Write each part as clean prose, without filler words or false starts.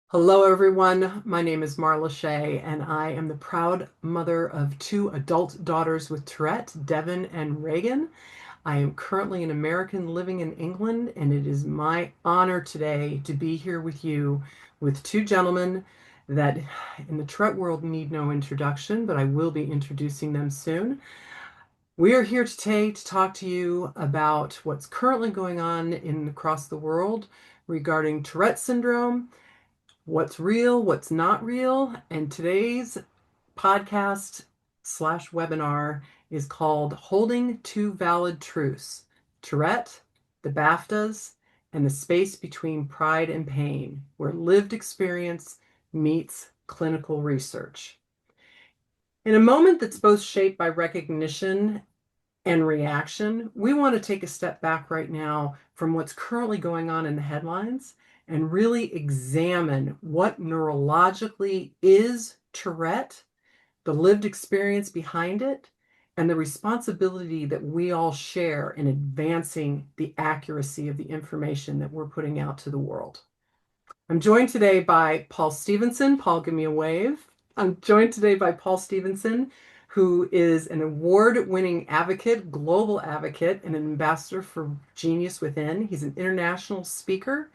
Hello, everyone. My name is Marla Shea, and I am the proud mother of two adult daughters with Tourette, Devin and Reagan. I am currently an American living in England, and it is my honor today to be here with you with two gentlemen that in the Tourette world need no introduction, but I will be introducing them soon. We are here today to talk to you about what's currently going on across the world regarding Tourette syndrome, what's real, what's not real. And today's podcast slash webinar is called Holding Two Valid Truths: Tourette, the BAFTAs, and the Space Between Pride and Pain, where lived experience meets clinical research. In a moment that's both shaped by recognition and reaction, we want to take a step back right now from what's currently going on in the headlines and really examine what neurologically is Tourette, the lived experience behind it, and the responsibility that we all share in advancing the accuracy of the information that we're putting out to the world. I'm joined today by Paul Stevenson. Paul, give me a wave. I'm joined today by Paul Stevenson, who is an award-winning advocate, global advocate, and an ambassador for Genius Within. He's an international speaker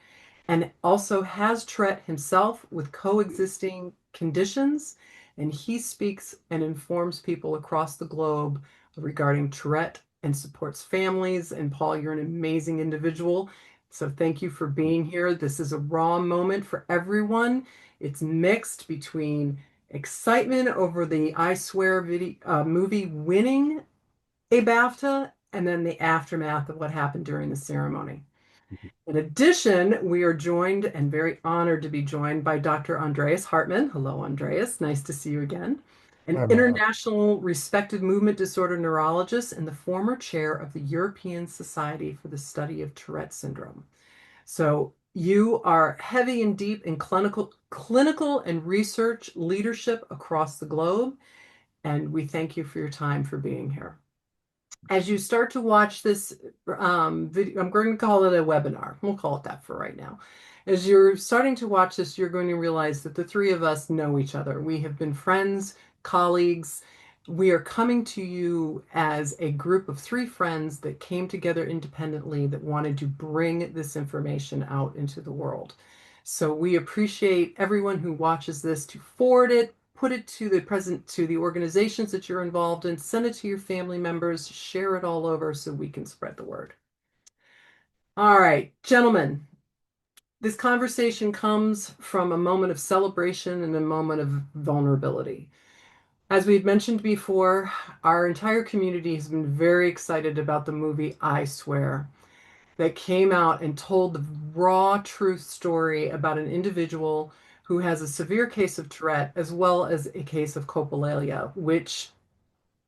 and also has Tourette himself with coexisting conditions. And he speaks and informs people across the globe regarding Tourette and supports families. And Paul, you're an amazing individual. So thank you for being here. This is a raw moment for everyone. It's mixed between excitement over the I Swear movie winning a BAFTA and then the aftermath of what happened during the ceremony. In addition, we are joined and very honored to be joined by Dr. Andreas Hartmann. Hello, Andreas. Nice to see you again. An Hi, Mara. international respected movement disorder neurologist and the former chair of the European Society for the Study of Tourette Syndrome. So you are heavy and deep in clinical and research leadership across the globe, and we thank you for your time for being here. As you start to watch this video, I'm going to call it a webinar. We'll call it that for right now. As you're starting to watch this, you're going to realize that the three of us know each other. We have been friends, colleagues. We are coming to you as a group of three friends that came together independently that wanted to bring this information out into the world. So we appreciate everyone who watches this to forward it, put it to the organizations that you're involved in, send it to your family members, share it all over so we can spread the word. All right, gentlemen, this conversation comes from a moment of celebration and a moment of vulnerability. As we've mentioned before, our entire community has been very excited about the movie I Swear that came out and told the raw truth story about an individual who has a severe case of Tourette as well as a case of coprolalia, which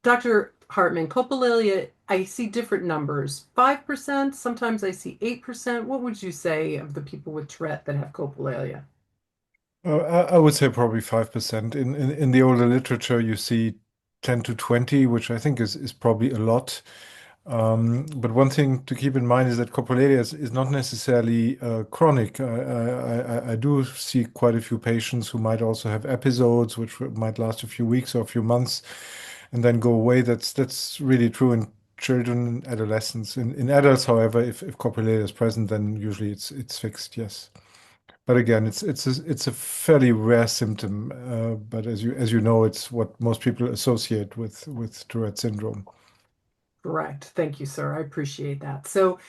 Dr. Hartmann, coprolalia, I see different numbers. 5%, sometimes I see 8%. What would you say of the people with Tourette that have coprolalia? I would say probably 5%. In the older literature, you see 10 to 20, which I think is probably a lot. But one thing to keep in mind is that coprolalia is not necessarily chronic. I do see quite a few patients who might also have episodes which might last a few weeks or a few months and then go away. That's really true in children and adolescents. In adults, however, if coprolalia is present, then usually it's fixed, yes. But again, it's a fairly rare symptom. But as you know, it's what most people associate with Tourette syndrome. Correct. Thank you, sir. I appreciate that. So,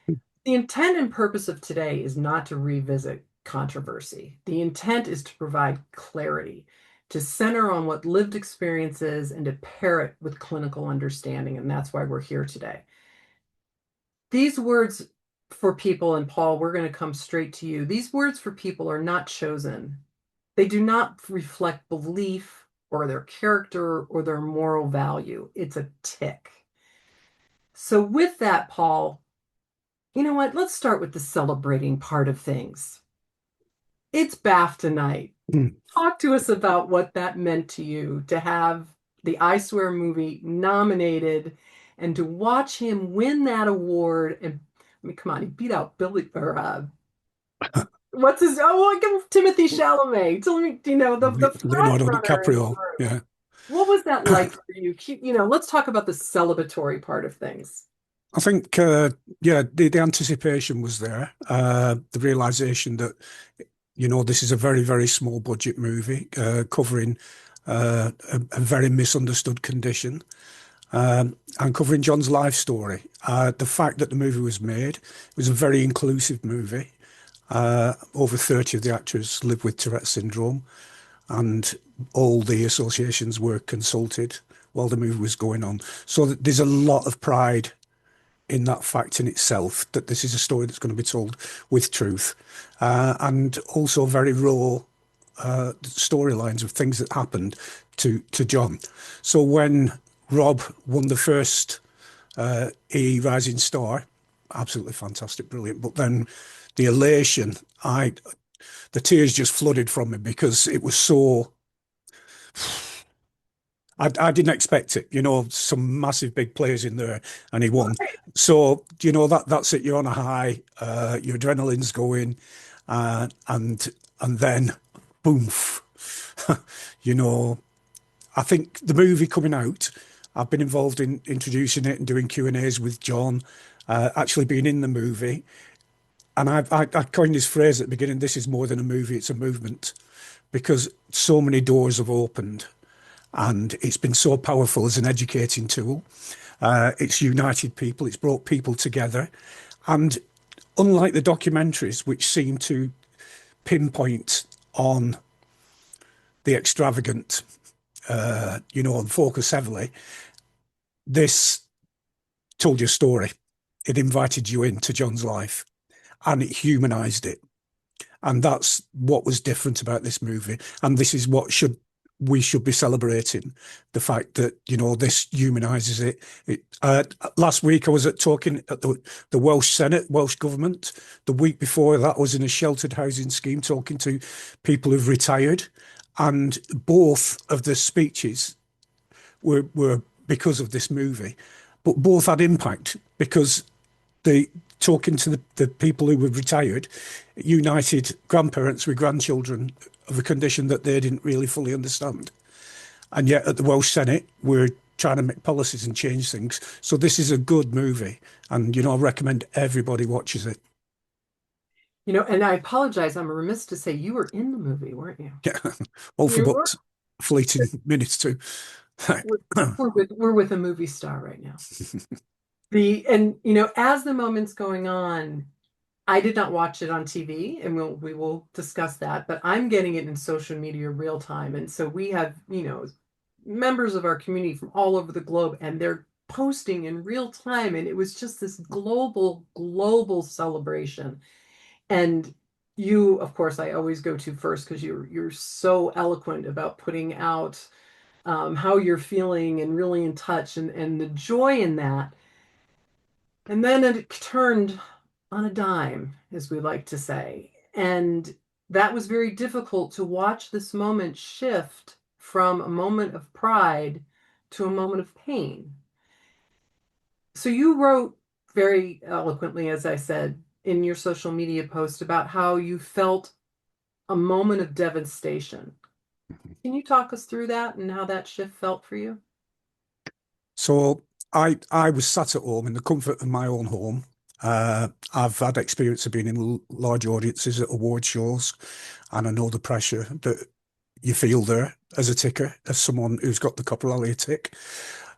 the intent and purpose of today is not to revisit controversy. The intent is to provide clarity, to center on what lived experience is, and to pair it with clinical understanding. And that's why we're here today. These words for people, and Paul, we're going to come straight to you. These words for people are not chosen. They do not reflect belief or their character or their moral value. It's a tick. So, with that, Paul, you know what? Let's start with the celebrating part of things. It's BAFTA night. Mm. Talk to us about what that meant to you to have the I Swear movie nominated and to watch him win that award. And I mean, come on, he beat out Billy or What's his? Oh, I give Timothy Chalamet. Tell me, the front Leonardo runner in the DiCaprio. group. Yeah. What was that like for you? Let's talk about the celebratory part of things. I think, yeah, the anticipation was there. The realization that, this is a very, very small budget movie covering a very misunderstood condition and covering John's life story. The fact that the movie was made, it was a very inclusive movie. Over 30 of the actors live with Tourette syndrome, and all the associations were consulted while the movie was going on. So there's a lot of pride in that fact in itself, that this is a story that's going to be told with truth, and also very raw storylines of things that happened to John. So when Rob won the first Rising Star, absolutely fantastic, brilliant. But then the elation, the tears just flooded from me because it was so. I didn't expect it, some massive big players in there, and he won. Right. So, that's it. You're on a high, your adrenaline's going, and then, boom. you know, I think the movie coming out, I've been involved in introducing it and doing Q&As with John, actually being in the movie. And I coined this phrase at the beginning, this is more than a movie, it's a movement, because so many doors have opened and it's been so powerful as an educating tool. It's united people, it's brought people together. And unlike the documentaries, which seem to pinpoint on the extravagant, and focus heavily, this told your story. It invited you into John's life and it humanized it. And that's what was different about this movie. And this is what we should be celebrating, the fact that, this humanizes last week I was talking at the Welsh Senate, Welsh government. The week before that I was in a sheltered housing scheme talking to people who've retired. And both of the speeches were because of this movie, but both had impact because the talking to the people who were retired united grandparents with grandchildren of a condition that they didn't really fully understand. And yet at the Welsh Senate, we're trying to make policies and change things. So this is a good movie. And, I recommend everybody watches it. And I apologize. I'm remiss to say you were in the movie, weren't you? Yeah. All for You were. but fleeting minutes too. We're, we're with a movie star right now. As the moment's going on, I did not watch it on TV, and we will discuss that, but I'm getting it in social media real time. And so we have, members of our community from all over the globe, and they're posting in real time. And it was just this global celebration. And you, of course, I always go to first because you're so eloquent about putting out how you're feeling and really in touch, and the joy in that. And then it turned on a dime, as we like to say. And that was very difficult to watch this moment shift from a moment of pride to a moment of pain. So you wrote very eloquently, as I said, in your social media post about how you felt a moment of devastation. Can you talk us through that and how that shift felt for you? So I was sat at home in the comfort of my own home. I've had experience of being in large audiences at award shows, and I know the pressure that you feel there as a ticker, as someone who's got the coprolalia tic,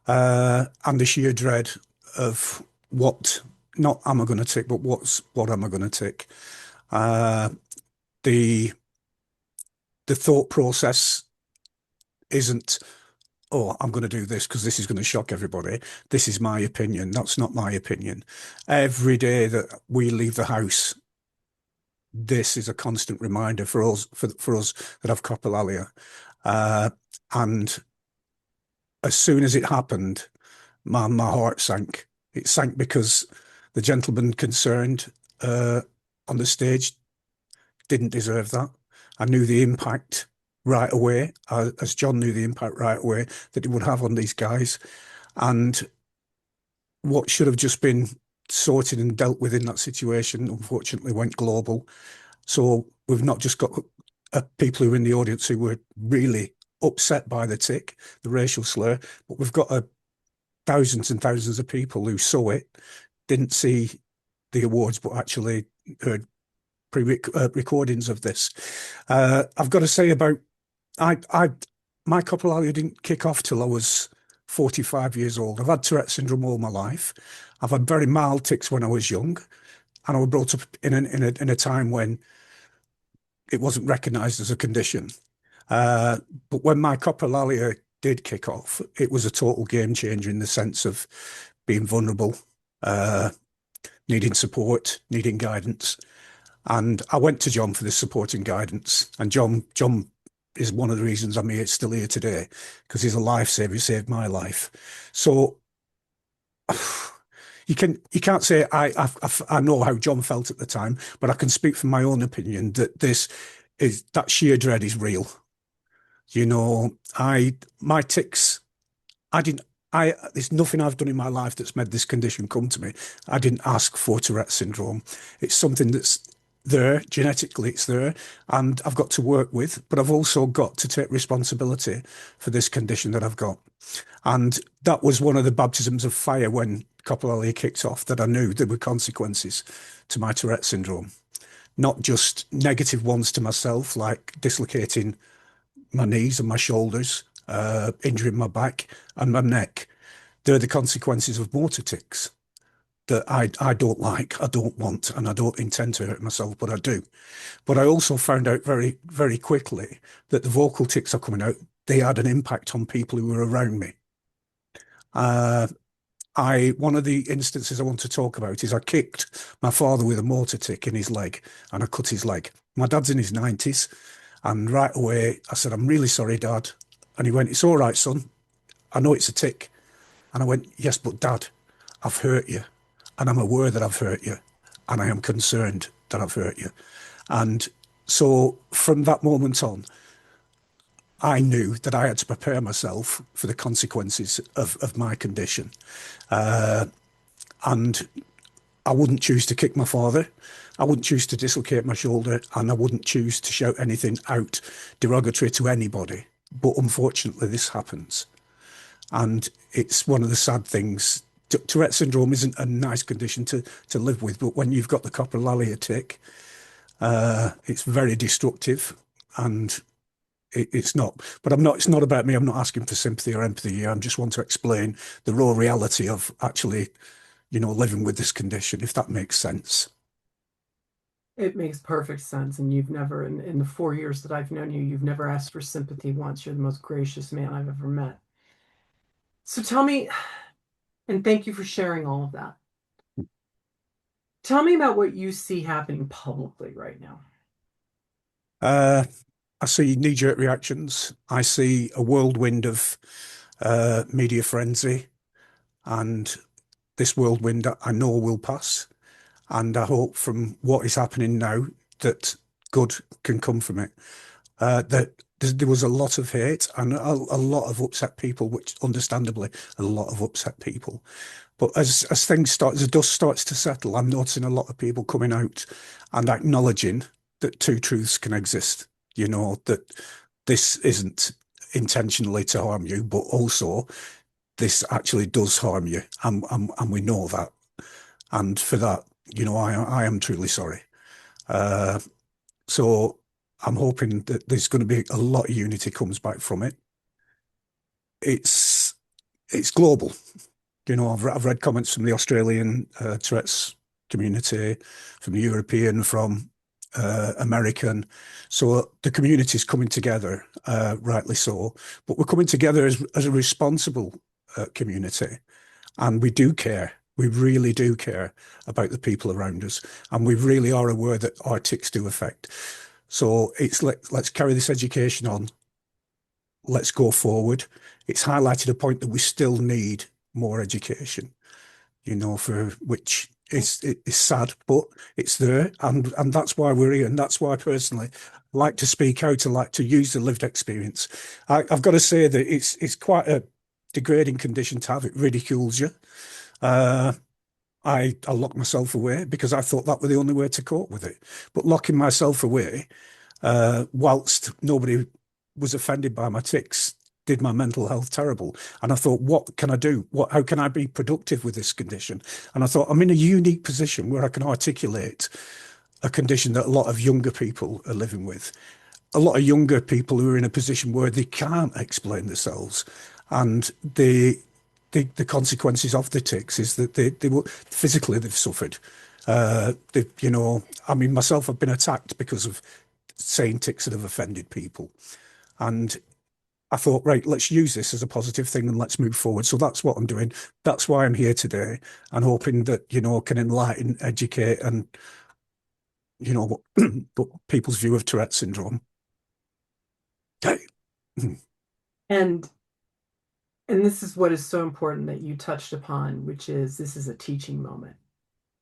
and the sheer dread of what, not am I going to tick, but what am I going to tick? Uh, the the thought process isn't, oh, I'm going to do this because this is going to shock everybody. This is my opinion. That's not my opinion. Every day that we leave the house, this is a constant reminder for us, for us that have coprolalia. Uh, and as soon as it happened, my heart sank. It sank because the gentleman concerned on the stage didn't deserve that. I knew the impact right away, as John knew the impact right away that it would have on these guys. And what should have just been sorted and dealt with in that situation, unfortunately, went global. So we've not just got people who are in the audience who were really upset by the tic, the racial slur, but we've got thousands and thousands of people who saw it, didn't see the awards, but actually heard pre-recordings of this. I've got to say about I my coprolalia didn't kick off till I was 45 years old. I've had Tourette syndrome all my life. I've had very mild tics when I was young, and I was brought up in a time when it wasn't recognised as a condition. Uh, but when my coprolalia did kick off, it was a total game changer in the sense of being vulnerable, uh, needing support, needing guidance. And I went to John for this support and guidance. And John is one of the reasons I'm here, still here today, because he's a lifesaver. He saved my life. So you can't say I know how John felt at the time, but I can speak from my own opinion that that sheer dread is real. You know, my tics, I didn't there's nothing I've done in my life that's made this condition come to me. I didn't ask for Tourette syndrome. It's something that's there, genetically it's there, and I've got to work with, but I've also got to take responsibility for this condition that I've got. And that was one of the baptisms of fire when coprolalia kicked off, that I knew there were consequences to my Tourette syndrome, not just negative ones to myself, like dislocating my knees and my shoulders, injuring my back and my neck. They're the consequences of motor tics that I don't like, I don't want, and I don't intend to hurt myself, but I do. But I also found out very, very quickly that the vocal tics are coming out. They had an impact on people who were around me. Uh, one of the instances I want to talk about is I kicked my father with a mortar tic in his leg, and I cut his leg. My dad's in his 90s, and right away I said, "I'm really sorry, Dad." And he went, "It's all right, son. I know it's a tic." And I went, "Yes, but Dad, I've hurt you, and I'm aware that I've hurt you, and I am concerned that I've hurt you." And so from that moment on, I knew that I had to prepare myself for the consequences of my condition. And I wouldn't choose to kick my father. I wouldn't choose to dislocate my shoulder, and I wouldn't choose to shout anything out derogatory to anybody. But unfortunately, this happens. And it's one of the sad things. Tourette syndrome isn't a nice condition to live with, but when you've got the coprolalia tic, it's very destructive, and it's not. But I'm not. It's not about me. I'm not asking for sympathy or empathy here. I just want to explain the raw reality of actually, living with this condition, if that makes sense. It makes perfect sense. And you've never, in the 4 years that I've known you, you've never asked for sympathy once. You're the most gracious man I've ever met. So tell me, and thank you for sharing all of that. Tell me about what you see happening publicly right now. Uh, I see knee-jerk reactions. I see a whirlwind of media frenzy, and this whirlwind I know will pass. And I hope from what is happening now that good can come from it. That there was a lot of hate and a lot of upset people, which understandably a lot of upset people. But as things start, as the dust starts to settle, I'm noticing a lot of people coming out and acknowledging that two truths can exist. That this isn't intentionally to harm you, but also this actually does harm you, and we know that. And for that, I am truly sorry. Uh, so I'm hoping that there's going to be a lot of unity comes back from it. It's global. I've read comments from the Australian Tourette's community, from the European, from American. So the community is coming together, rightly so. But we're coming together as a responsible community, and we do care. We really do care about the people around us, and we really are aware that our tics do affect. So let's carry this education on. Let's go forward. It's highlighted a point that we still need more education, for which is sad, but it's there, and that's why we're here, and that's why I personally like to speak out. I like to use the lived experience. I've got to say that it's quite a degrading condition to have. It ridicules you. I locked myself away because I thought that were the only way to cope with it. But locking myself away, whilst nobody was offended by my tics, did my mental health terrible. And I thought, what can I do? How can I be productive with this condition? And I thought, I'm in a unique position where I can articulate a condition that a lot of younger people are living with. A lot of younger people who are in a position where they can't explain themselves, and the consequences of the tics is that they will physically they've suffered. I mean, myself, I've been attacked because of saying tics that have offended people, and I thought, right, let's use this as a positive thing and let's move forward. So that's what I'm doing. That's why I'm here today, and hoping that can enlighten, educate, and what, but people's view of Tourette syndrome. Okay. And this is what is so important that you touched upon, which is this is a teaching moment.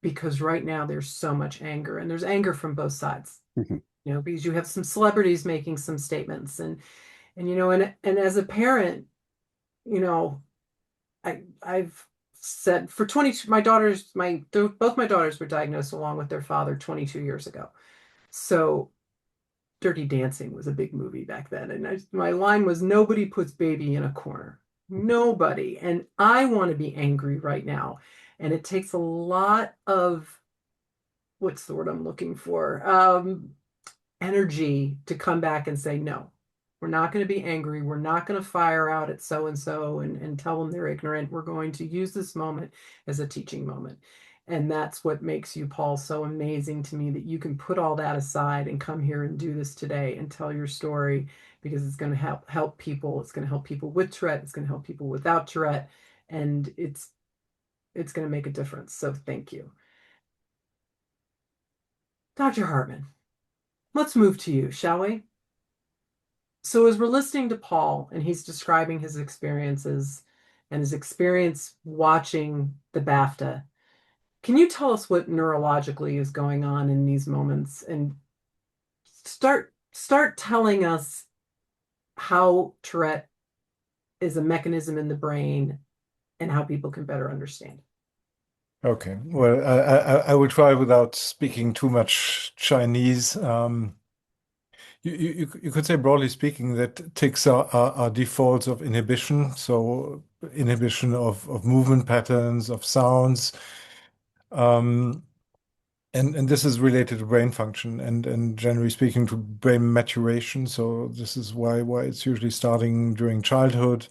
Because right now there's so much anger, and there's anger from both sides. Mhm. Because you have some celebrities making some statements, and as a parent, you know, I've said for 22, both my daughters were diagnosed along with their father 22 years ago. So Dirty Dancing was a big movie back then, and my line was nobody puts baby in a corner. Nobody. And I want to be angry right now. And it takes a lot of, what's the word I'm looking for? Energy to come back and say, no, we're not going to be angry. We're not going to fire out at so and so and tell them they're ignorant. We're going to use this moment as a teaching moment. And that's what makes you, Paul, so amazing to me, that you can put all that aside and come here and do this today and tell your story, because it's going to help people. It's going to help people with Tourette. It's going to help people without Tourette. And it's going to make a difference. So thank you. Dr. Hartman, let's move to you, shall we? So as we're listening to Paul and he's describing his experiences and his experience watching the BAFTA, can you tell us what neurologically is going on in these moments, and start telling us how Tourette is a mechanism in the brain and how people can better understand? Okay. Well, I will try without speaking too much Chinese. You could say, broadly speaking, that tics are defaults of inhibition. So inhibition of movement patterns, of sounds. Um, and this is related to brain function and generally speaking to brain maturation. So this is why it's usually starting during childhood.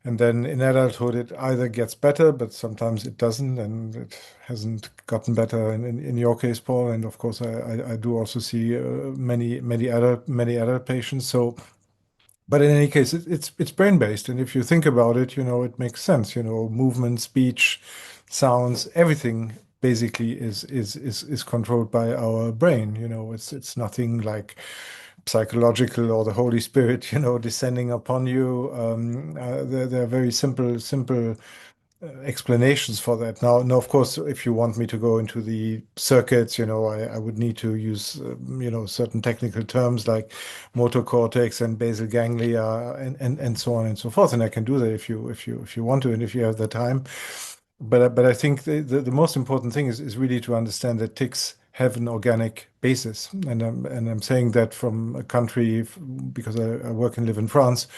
And then in adulthood, it either gets better, but sometimes it doesn't, and it hasn't gotten better in your case, Paul. And of course, I do also see many adult patients. So, but in any case, it's brain based, and if you think about it, it makes sense. Movement, speech, sounds, everything basically is controlled by our brain. It's nothing like psychological or the Holy Spirit, descending upon you. There are very simple explanations for that. Now, of course, if you want me to go into the circuits, I would need to use, certain technical terms like motor cortex and basal ganglia and so on and so forth. And I can do that if you want to and if you have the time. But I think the most important thing is really to understand that tics have an organic basis, and I'm saying that from a country because I work and live in France,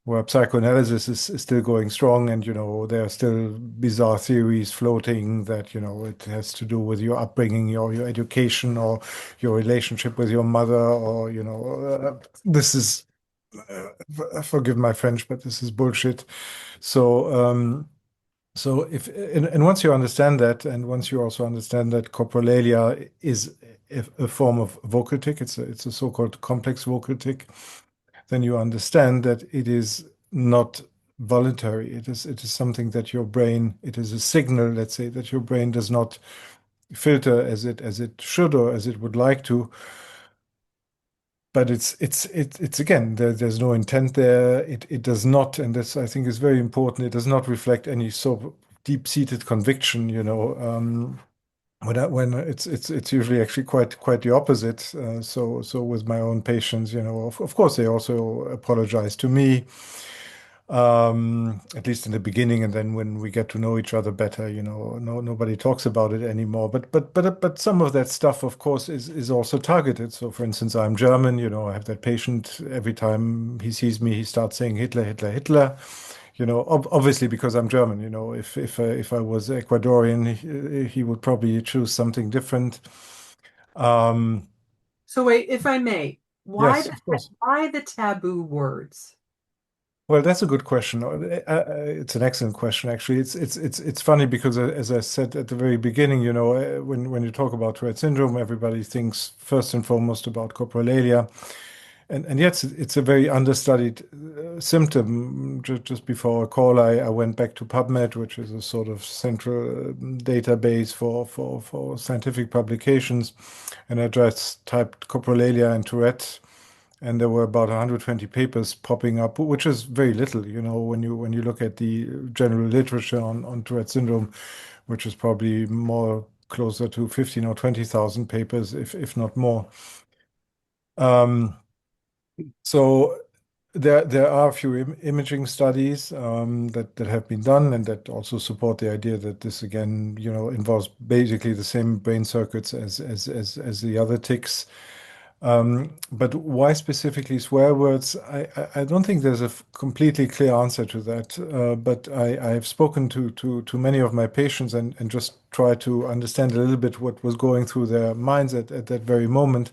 where psychoanalysis is still going strong, and there are still bizarre theories floating that it has to do with your upbringing, your education, or your relationship with your mother, or this is forgive my French, but this is bullshit. So if and once you understand that, and once you also understand that coprolalia is a form of vocal tic, it's a so-called complex vocal tic, then you understand that it is not voluntary. It is something that your brain, it is a signal, let's say, that your brain does not filter as it should or as it would like to. But it's again, there's no intent there. It does not, and this I think is very important. It does not reflect any sort of deep-seated conviction. When it's usually actually quite the opposite. So with my own patients, of course they also apologize to me. at least in the beginning, and then when we get to know each other better, nobody talks about it anymore. But some of that stuff, of course, is also targeted. So, for instance, I'm German. I have that patient every time he sees me, he starts saying Hitler, Hitler, Hitler. Obviously because I'm German. If I was Ecuadorian, he would probably choose something different. Um, So wait, if I may, yes, of course. why the taboo words? Well, that's a good question. It's an excellent question, actually. It's funny because, as I said at the very beginning, when you talk about Tourette syndrome, everybody thinks first and foremost about coprolalia, and yet it's a very understudied symptom. Just before our call, I went back to PubMed, which is a sort of central database for scientific publications, and I just typed coprolalia and Tourette, and there were about 120 papers popping up, which is very little, when you look at the general literature on Tourette syndrome, which is probably more closer to 15 or 20,000 papers, if not more. Um, so there are a few imaging studies that have been done and that also support the idea that this again, involves basically the same brain circuits as the other tics. But why specifically swear words? I don't think there's a completely clear answer to that. But I have spoken to many of my patients and just tried to understand a little bit what was going through their minds at that very moment.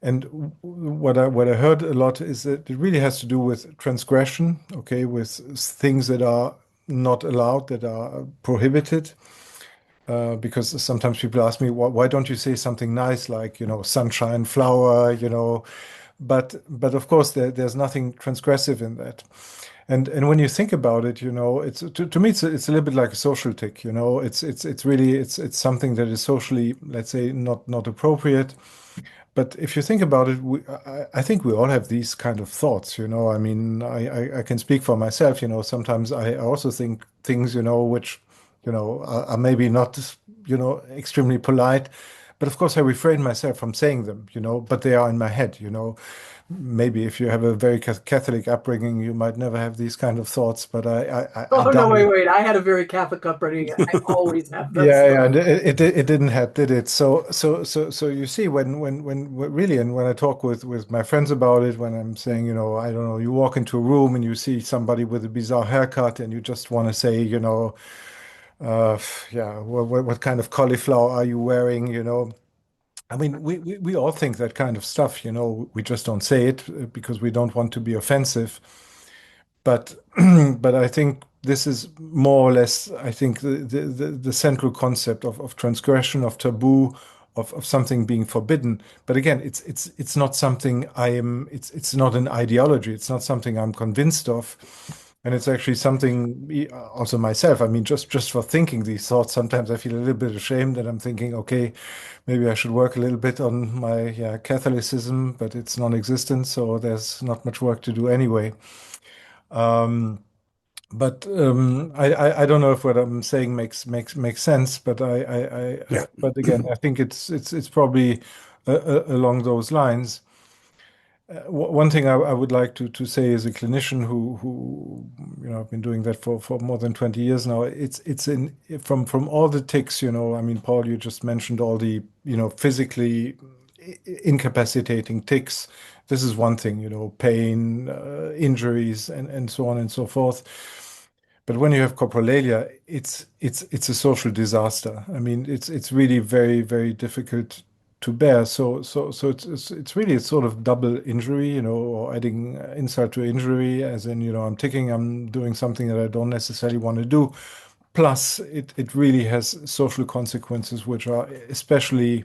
And what I heard a lot is that it really has to do with transgression, okay, with things that are not allowed, that are prohibited. Because sometimes people ask me, why don't you say something nice like, sunshine, flower, but of course there's nothing transgressive in that. And when you think about it, it's to me it's a little bit like a social tic, it's really it's something that is socially, let's say, not appropriate. But if you think about it, I think we all have these kind of thoughts, I mean, I can speak for myself, sometimes I also think things, which, are maybe not, extremely polite. But of course, I refrain myself from saying them, but they are in my head. Maybe if you have a very Catholic upbringing, you might never have these kind of thoughts, but I Oh no, doubt wait, it. wait. I had a very Catholic upbringing. I always have those Yeah, yeah, thoughts. and it didn't help, did it? So you see, when really, and when I talk with my friends about it, when I'm saying, I don't know, you walk into a room and you see somebody with a bizarre haircut, and you just want to say, uh, yeah, what kind of cauliflower are you wearing? I mean, we all think that kind of stuff, we just don't say it because we don't want to be offensive. But but I think this is more or less, I think, the central concept of transgression, of taboo, of something being forbidden. But again, it's not something I am, it's not an ideology, it's not something I'm convinced of. And it's actually something also myself. I mean, just for thinking these thoughts, sometimes I feel a little bit ashamed that I'm thinking, okay, maybe I should work a little bit on my, yeah, Catholicism, but it's non-existent, so there's not much work to do anyway. Um, but I don't know if what I'm saying makes sense. But Yeah. but again, I think it's probably along those lines. One thing I would like to say as a clinician who I've been doing that for more than 20 years now. It's in from all the tics. I mean, Paul, you just mentioned all the physically incapacitating tics. This is one thing, pain, injuries, and so on and so forth. But when you have coprolalia, it's a social disaster. I mean, it's really very, very difficult to bear. So it's really a sort of double injury, or adding insult to injury, as in, I'm ticking, I'm doing something that I don't necessarily want to do. Plus, it really has social consequences, which are especially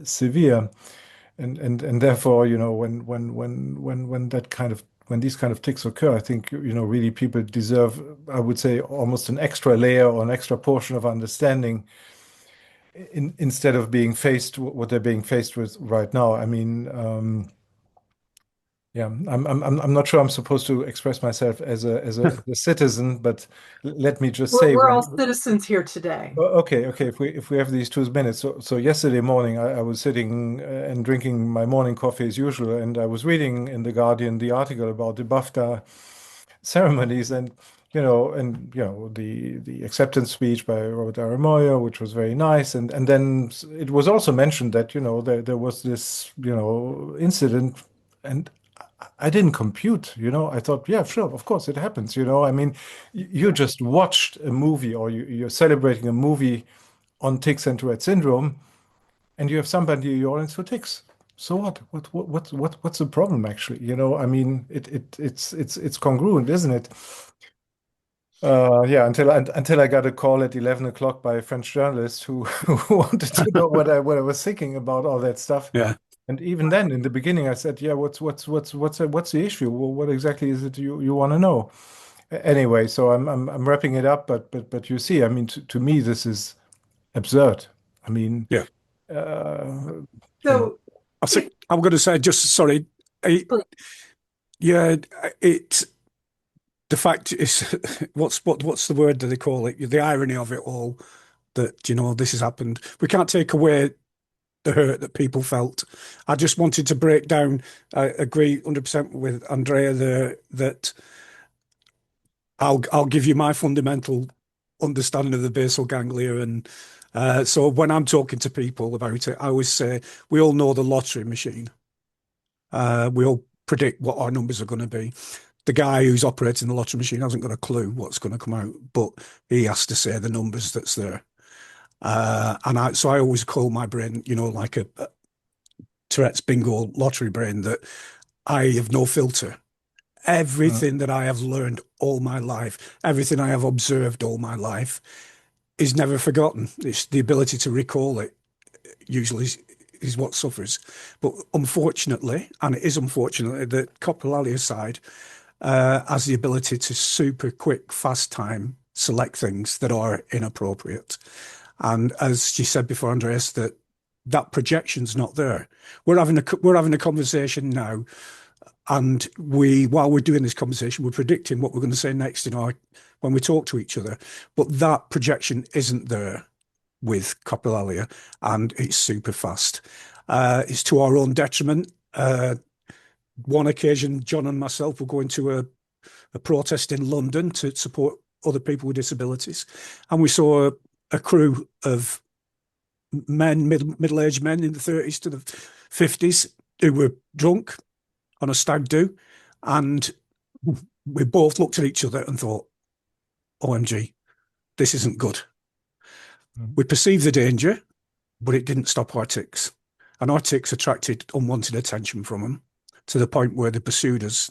severe. And therefore, when these kind of tics occur, I think, really people deserve, I would say, almost an extra layer or an extra portion of understanding instead of being faced what they're being faced with right now. I mean, yeah, I'm not sure I'm supposed to express myself as a citizen, but let me just say We're all when. citizens here today. Okay, okay. If we have these 2 minutes, so yesterday morning I was sitting and drinking my morning coffee as usual, and I was reading in the Guardian the article about the BAFTA, ceremonies, and the acceptance speech by Robert Aramoya, which was very nice, and then it was also mentioned that there was this incident, and I didn't compute. I thought, yeah, sure, of course it happens. I mean, you just watched a movie, or you're celebrating a movie on tics and Tourette syndrome, and you have somebody in your audience who tics. So what? What's the problem actually? I mean, it's congruent, isn't it? Yeah, until I got a call at 11 o'clock by a French journalist who, who wanted to know what I was thinking about all that stuff. Yeah. And even then, in the beginning, I said, "Yeah, what's the issue? Well, what exactly is it you want to know?" Anyway, so I'm wrapping it up, but you see, I mean, to me, this is absurd. I mean, Yeah. uh, you know, So, I it, think I'm going to say, just sorry. It, yeah, it the fact is, what's the word that they call it? The irony of it all, that this has happened. We can't take away the hurt that people felt. I just wanted to break down. I agree 100% with Andrea there, that I'll give you my fundamental understanding of the basal ganglia. And so when I'm talking to people about it, I always say we all know the lottery machine. We all predict what our numbers are going to be. The guy who's operating the lottery machine hasn't got a clue what's going to come out, but he has to say the numbers that's there. So I always call my brain, like a Tourette's bingo lottery brain, that I have no filter. mm, Everything that I have learned all my life, everything I have observed all my life is never forgotten. It's the ability to recall it usually is what suffers. But unfortunately, and it is unfortunately, the coprolalia side has the ability to super quick, fast time select things that are inappropriate. And as she said before, Andreas, that projection's not there. We're having a conversation now, and while we're doing this conversation, we're predicting what we're going to say next when we talk to each other. But that projection isn't there with coprolalia, and it's super fast. It's to our own detriment. One occasion, John and myself were going to a protest in London to support other people with disabilities, and we saw a crew of middle-aged men in the 30s to the 50s who were drunk on a stag do, and we both looked at each other and thought, "OMG, this isn't good." mm. We perceived the danger, but it didn't stop our tics, and our tics attracted unwanted attention from them, to the point where they pursued us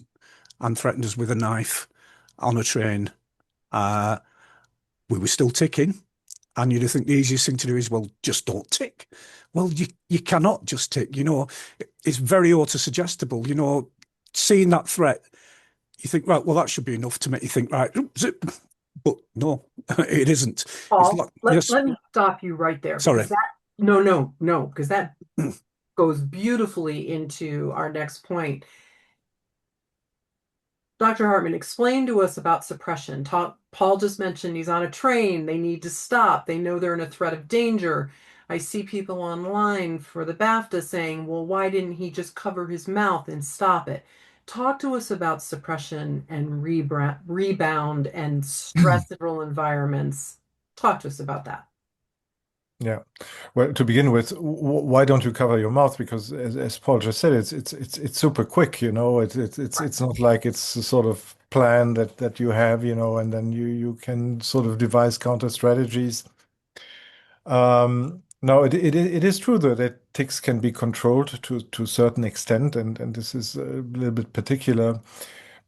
and threatened us with a knife on a train. Uh, we were still ticking, and you'd think the easiest thing to do is, well, just don't tick. Well, you cannot just tick. It's very auto-suggestible. Seeing that threat, you think, right, well, that should be enough to make you think, right, zip. But no, it isn't. It's Paul, like, yes, let me stop you right there sorry. because no, because that goes beautifully into our next point. Dr. Hartman, explain to us about suppression. Paul just mentioned he's on a train. They need to stop. They know they're in a threat of danger. I see people online for the BAFTA saying, well, why didn't he just cover his mouth and stop it? Talk to us about suppression and rebound and stressful environments. Talk to us about that. Yeah. Well, to begin with, why don't you cover your mouth? Because as Paul just said, it's super quick, Right. it's not like it's a sort of plan that you have, and then you can sort of devise counter strategies. No, it is true though that tics can be controlled to a certain extent, and this is a little bit particular,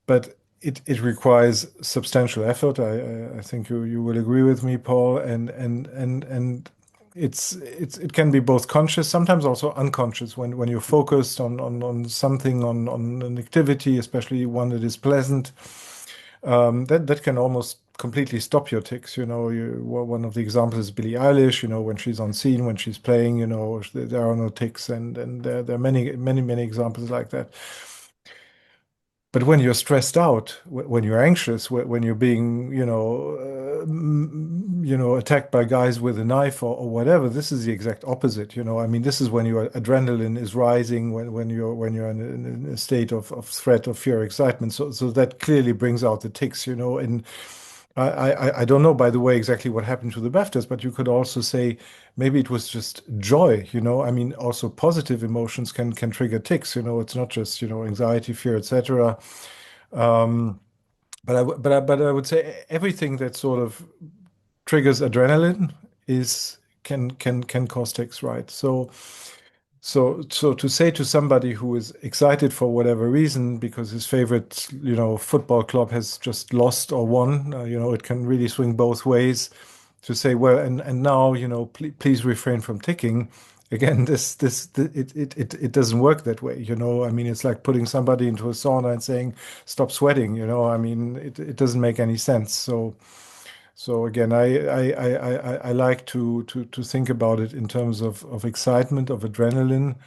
but it requires substantial effort. I think you will agree with me, Paul, and it can be both conscious, sometimes also unconscious when you're focused on something on an activity, especially one that is pleasant. That can almost completely stop your tics. One of the examples is Billie Eilish. When she's on scene, when she's playing, there are no tics, and there are many examples like that. But when you're stressed out, when you're anxious, when you're being, attacked by guys with a knife or whatever, this is the exact opposite. I mean, this is when your adrenaline is rising, when you're in a state of threat, of fear, excitement. So that clearly brings out the tics. And I don't know, by the way, exactly what happened to the BAFTAs, but you could also say maybe it was just joy. I mean, also positive emotions can trigger tics. It's not just anxiety, fear, etc. Um, but I would say everything that sort of triggers adrenaline is can cause tics, right? So to say to somebody who is excited for whatever reason because his favorite, football club has just lost or won, it can really swing both ways. To say, well, and now, please refrain from ticking. Again, it doesn't work that way. I mean, it's like putting somebody into a sauna and saying, stop sweating. I mean, it doesn't make any sense. So again, I like to think about it in terms of excitement, of adrenaline,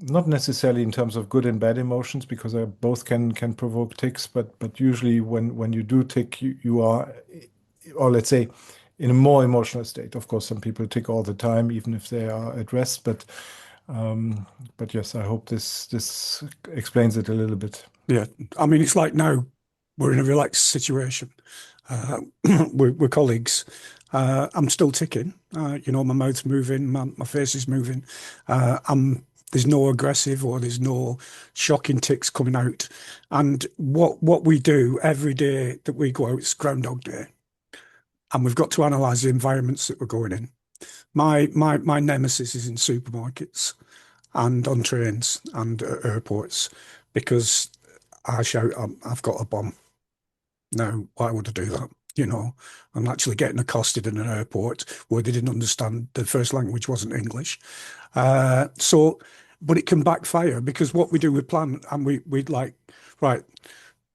not necessarily in terms of good and bad emotions, because both can provoke tics, but usually when you do tick, you are, or let's say, in a more emotional state. Of course, some people tick all the time, even if they are at rest. But yes, I hope this explains it a little bit. Yeah, I mean, it's like now we're in a relaxed situation. We're colleagues. I'm still ticking. My mouth's moving, my face is moving. There's no aggressive or there's no shocking tics coming out. And what we do every day that we go out, it's Groundhog Day, and we've got to analyse the environments that we're going in. My nemesis is in supermarkets and on trains and at airports because I shout, I've got a bomb. Now, why would I do that? I'm actually getting accosted in an airport where they didn't understand the first language wasn't English. But it can backfire because what we do, we plan and we'd like, right,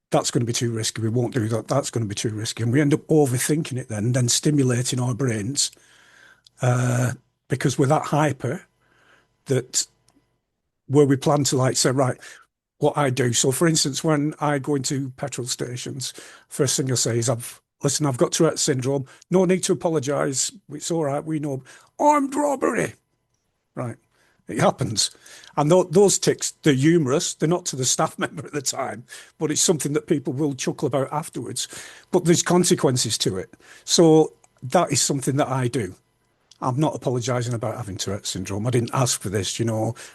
that's going to be too risky. We won't do that. That's going to be too risky. And we end up overthinking it then stimulating our brains because we're that hyper that where we plan to like say, right, what I do. So, for instance, when I go into petrol stations, first thing I say is, I've got Tourette syndrome. No need to apologise. It's all right. We know armed robbery. Right. It happens. And those tics, they're humorous. They're not to the staff member at the time, but it's something that people will chuckle about afterwards. But there's consequences to it. So that is something that I do. I'm not apologising about having Tourette syndrome. I didn't ask for this,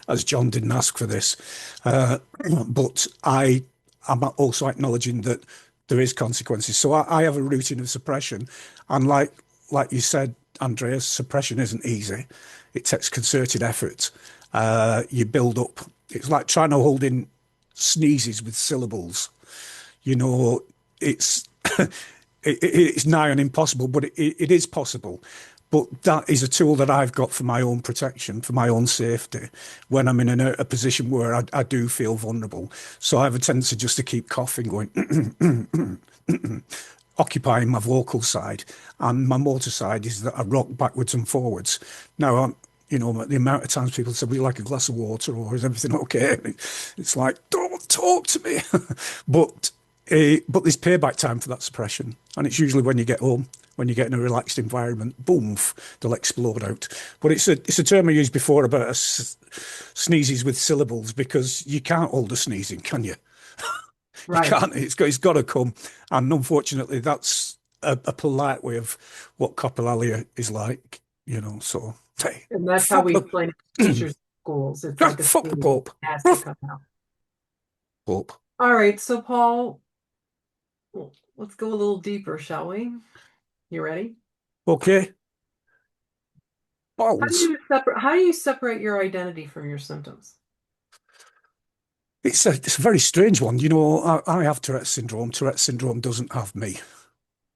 as John didn't ask for this. But I'm also acknowledging that there is consequences. So I have a routine of suppression. And like you said, Andreas, suppression isn't easy. It takes concerted effort. You build up. It's like trying to hold in sneezes with syllables. It's it's nigh on impossible, but it is possible. But that is a tool that I've got for my own protection, for my own safety, when I'm in a position where I do feel vulnerable. So I have a tendency just to keep coughing, going, occupying my vocal side. And my motor side is that I rock backwards and forwards. Now, the amount of times people say, "Would you like a glass of water?" or "Is everything okay?" It's like, don't talk to me. but there's payback time for that suppression. And it's usually when you get home. When you get in a relaxed environment, boom, they'll explode out. But it's a term I used before about sneezes with syllables because you can't hold a sneezing, can you? You Right. can't. It's got to come. And unfortunately, that's a polite way of what coprolalia is like, So, hey, And that's how fuck we the, explain it to teachers in schools. It's like a fuck the sneeze Pope. has to Ruff, come out. Pope. All right, so Paul, let's go a little deeper, shall we? You ready? Okay. How do Balls. you separate your identity from your symptoms? It's a very strange one. I have Tourette syndrome. Tourette syndrome doesn't have me.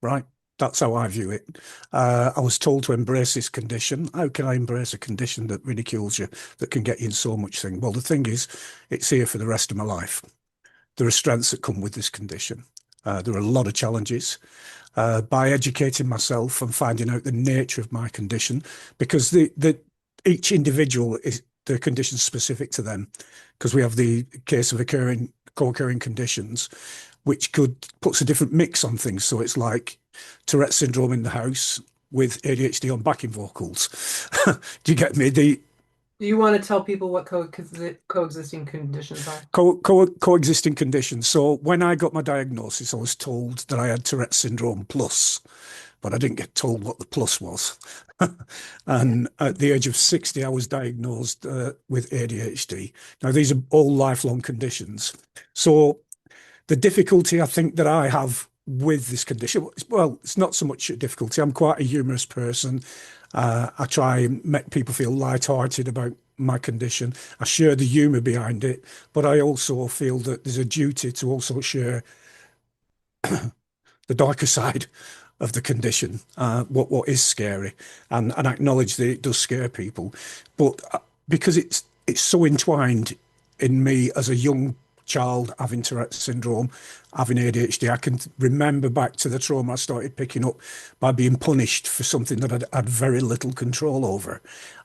Right? That's how I view it. I was told to embrace this condition. How can I embrace a condition that ridicules you, that can get you in so much thing? Well, the thing is, it's here for the rest of my life. There are strengths that come with this condition. There are a lot of challenges. By educating myself and finding out the nature of my condition, because each individual is the condition specific to them, because we have the case of occurring co-occurring conditions, which could puts a different mix on things. So it's like Tourette syndrome in the house with ADHD on backing vocals. Do you get me? The Do you want to tell people what coexisting conditions are? coexisting conditions. So when I got my diagnosis, I was told that I had Tourette syndrome plus, but I didn't get told what the plus was. And at the age of 60, I was diagnosed with ADHD. Now, these are all lifelong conditions. So the difficulty I think that I have with this condition, well, it's not so much a difficulty. I'm quite a humorous person. I try and make people feel light-hearted about my condition. I share the humor behind it, but I also feel that there's a duty to also share the darker side of the condition, what is scary, and acknowledge that it does scare people. But because it's so entwined in me as a young child having Tourette syndrome, having ADHD, I can remember back to the trauma I started picking up by being punished for something that I'd had very little control over,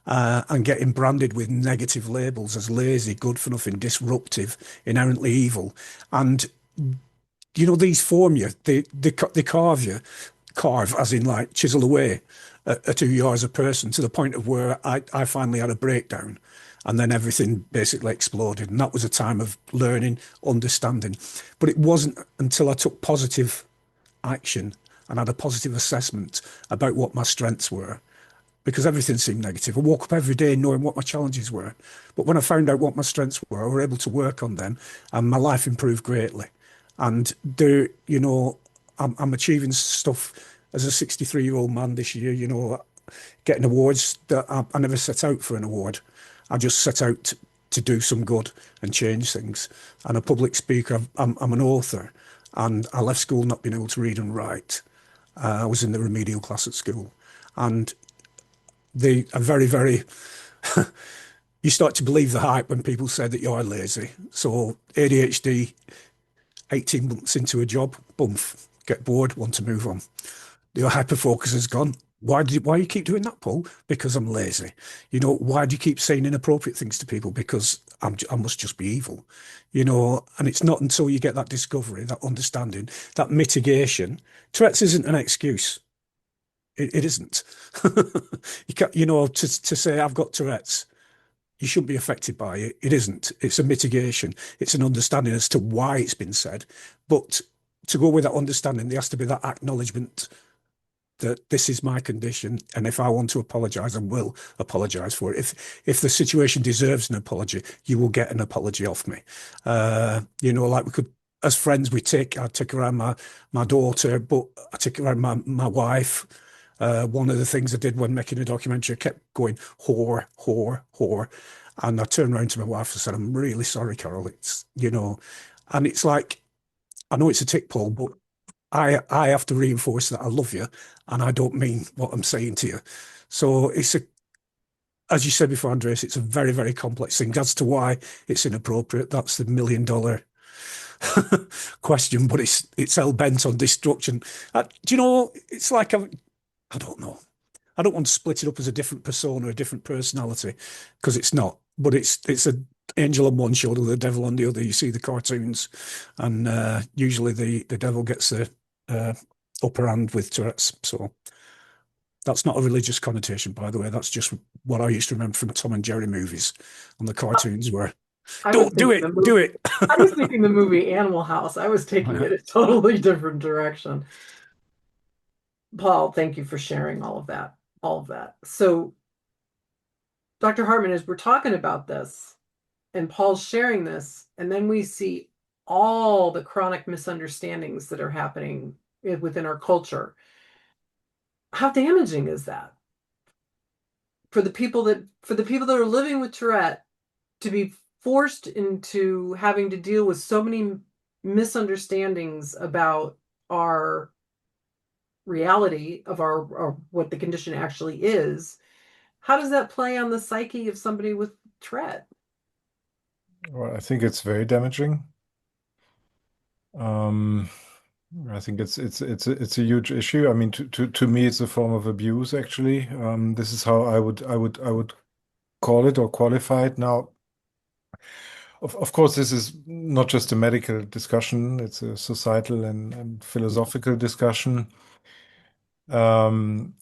and getting branded with negative labels as lazy, good for nothing, disruptive, inherently evil. And you know, these form you, they carve you, carve as in like chisel away at who you are as a person, to the point of where I finally had a breakdown, and then everything basically exploded. And that was a time of learning, understanding. But it wasn't until I took positive action and had a positive assessment about what my strengths were, because everything seemed negative. I woke up every day knowing what my challenges were. But when I found out what my strengths were, I was able to work on them, and my life improved greatly. And there, you know, I'm achieving stuff as a 63-year-old man this year, you know, getting awards that I never set out for an award. I just set out to do some good and change things. And a public speaker, I'm an author, and I left school not being able to read and write. I was in the remedial class at school. And they are very, very, you start to believe the hype when people say that you're lazy. So ADHD, 18 months into a job, boom, get bored, want to move on. Your hyperfocus is gone. Why you keep doing that, Paul? Because I'm lazy. You know, why do you keep saying inappropriate things to people? Because I must just be evil. You know, and it's not until you get that discovery, that understanding, that mitigation. Tourette's isn't an excuse. It isn't. You can't, you know, to say I've got Tourette's, you shouldn't be affected by it. It isn't. It's a mitigation. It's an understanding as to why it's been said. But to go with that understanding, there has to be that acknowledgement that this is my condition, and if I want to apologise, I will apologise for it. If the situation deserves an apology, you will get an apology off me. You know, like we could, as friends, I take around my daughter, but I take around my wife. One of the things I did when making a documentary, I kept going whore, whore, whore, and I turned around to my wife and said, "I'm really sorry, Carol. It's, you know," and it's like, I know it's a tick, Paul, but I have to reinforce that I love you, and I don't mean what I'm saying to you. So it's as you said before, Andreas, it's a very, very complex thing. As to why it's inappropriate, that's the $1 million question. But it's hell bent on destruction. Do you know? It's like I don't know. I don't want to split it up as a different persona, a different personality, because it's not. But it's a angel on one shoulder, the devil on the other. You see the cartoons, and usually the devil gets the upper hand with Tourette's. So that's not a religious connotation, by the way. That's just what I used to remember from Tom and Jerry movies and the cartoons were, I was don't do thinking it, do it. I was thinking the movie Animal House. I was taking it a totally different direction. Paul, thank you for sharing all of that. All of that. So, Dr. Hartman, as we're talking about this, and Paul's sharing this, and then we see all the chronic misunderstandings that are happening within our culture. How damaging is that for the people that are living with Tourette to be forced into having to deal with so many misunderstandings about our reality of our what the condition actually is? How does that play on the psyche of somebody with Tourette? Well, I think it's very damaging. Um, I think it's a huge issue. I mean, to me, it's a form of abuse, actually. This is how I would call it or qualify it. Now, Of course, this is not just a medical discussion, it's a societal and philosophical discussion. Um,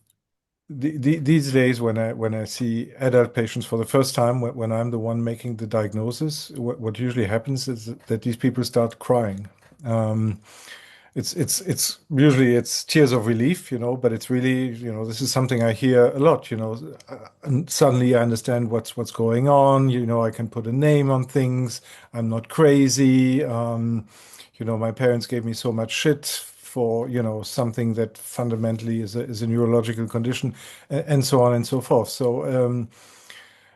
these days, when I see adult patients for the first time, when I'm the one making the diagnosis, what usually happens is that these people start crying. Um, it's usually it's tears of relief, but it's really, this is something I hear a lot, and suddenly I understand what's going on, I can put a name on things. I'm not crazy. My parents gave me so much shit for, something that fundamentally is a neurological condition, and so on and so forth.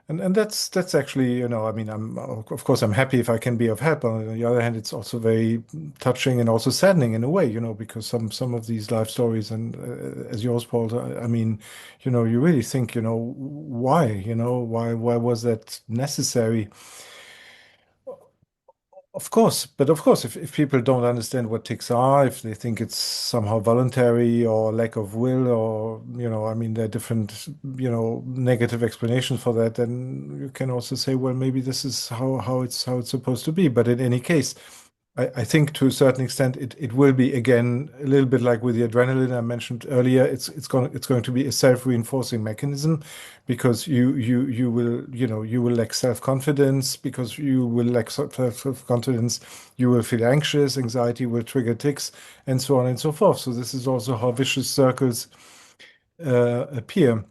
And that's actually, I mean, of course I'm happy if I can be of help. On the other hand, it's also very touching and also saddening in a way, because some of these life stories and as yours, Paul, I mean, you really think, why, why was that necessary? Of course, but of course, if people don't understand what tics are, if they think it's somehow voluntary or lack of will, or, I mean, there are different, negative explanations for that, then you can also say, well, maybe this is how it's supposed to be. But in any case, I think to a certain extent it will be again a little bit like with the adrenaline I mentioned earlier. It's going to be a self-reinforcing mechanism because you will lack self-confidence. Because you will lack self-confidence, you will feel anxious. Anxiety will trigger tics, and so on and so forth. So this is also how vicious circles appear.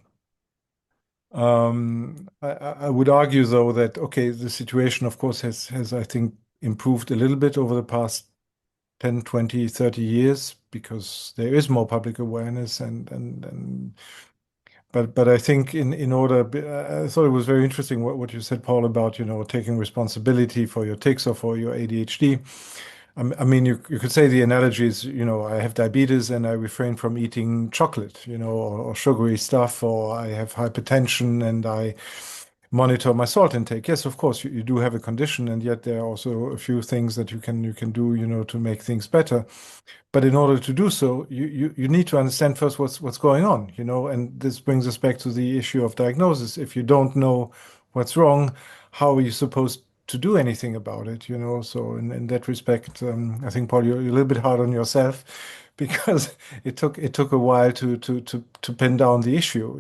I would argue, though, that okay, the situation, of course, has I think improved a little bit over the past 10, 20, 30 years because there is more public awareness and but I think in order I thought it was very interesting what you said, Paul, about taking responsibility for your tics or for your ADHD. I mean, you could say the analogy is, I have diabetes and I refrain from eating chocolate, or sugary stuff, or I have hypertension and I monitor my salt intake. Yes, of course, you do have a condition, and yet there are also a few things that you can do, to make things better. But in order to do so, you need to understand first what's going on, and this brings us back to the issue of diagnosis. If you don't know what's wrong, how are you supposed to do anything about it, So in that respect, I think, Paul, you're a little bit hard on yourself because it took a while to pin down the issue,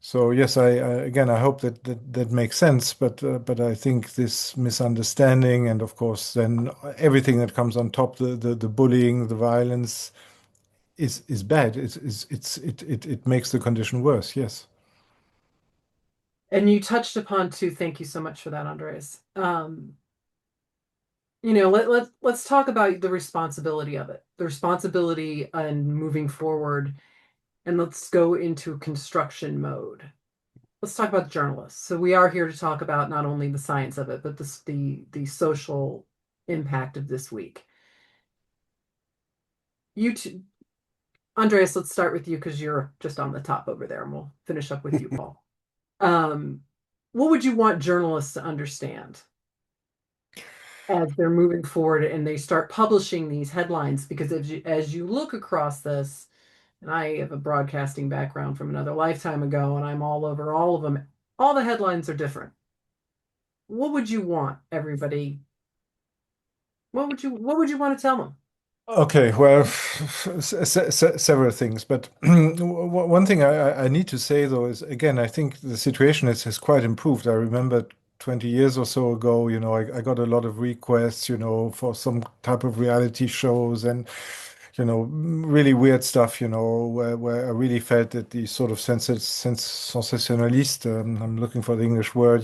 so yes, again, I hope that makes sense, but I think this misunderstanding and of course then everything that comes on top, the bullying, the violence is bad. It makes the condition worse. Yes. And you touched upon too, thank you so much for that, Andres. Let's talk about the responsibility of it, the responsibility and moving forward, and let's go into construction mode. Let's talk about journalists. So we are here to talk about not only the science of it, but the social impact of this week. You two, Andreas, let's start with you because you're just on the top over there, and we'll finish up with you, Paul. Um, what would you want journalists to understand as they're moving forward and they start publishing these headlines? Because as you look across this, and I have a broadcasting background from another lifetime ago, and I'm all over all of them. All the headlines are different. What would you want everybody? What would you want to tell them? Okay, well, several things, but one thing I need to say though is again, I think the situation has quite improved. I remember 20 years or so ago, I got a lot of requests, for some type of reality shows and, really weird stuff, where I really felt that the sort of sensationalist, I'm looking for the English word,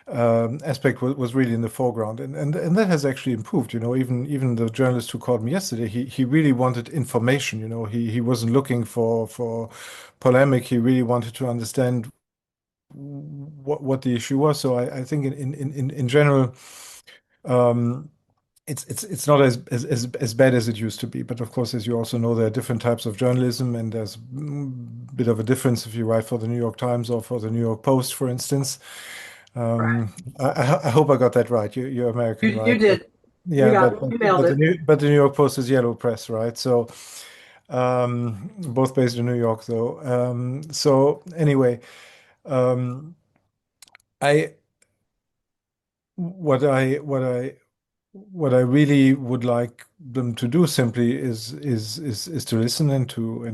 aspect was really in the foreground, and that has actually improved. Even the journalist who called me yesterday, he really wanted information. He wasn't looking for polemic. He really wanted to understand what the issue was. So I think in general, um, it's not as bad as it used to be. But of course, as you also know, there are different types of journalism, and there's a bit of a difference if you write for the New York Times or for the New York Post, for instance. Right. I hope I got that right. You're You American, you right? But did. You yeah, got but you but, nailed but the it. New York Post is yellow press, right? So both based in New York, though. So anyway, um, I what I what I what I really would like them to do simply is to listen and to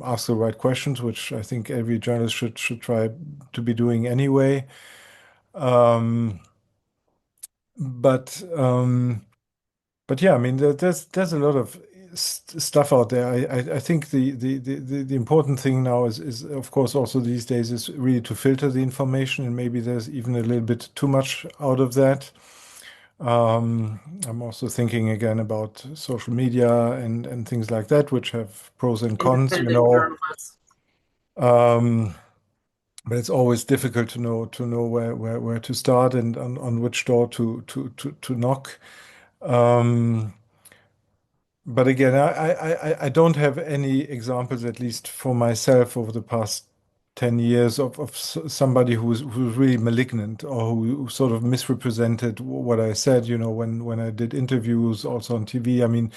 ask the right questions, which I think every journalist should try to be doing anyway. Um, but um, but yeah, I mean, there's a lot of stuff out there. I think the important thing now is of course also these days is really to filter the information, and maybe there's even a little bit too much out of that. I'm also thinking again about social media and things like that, which have pros and cons, you Independent know. journalists. Um, but it's always difficult to know where to start and on which door to knock. Um, But again, I don't have any examples, at least for myself, over the past 10 years of somebody who's really malignant or who sort of misrepresented what I said, when I did interviews also on TV. I mean,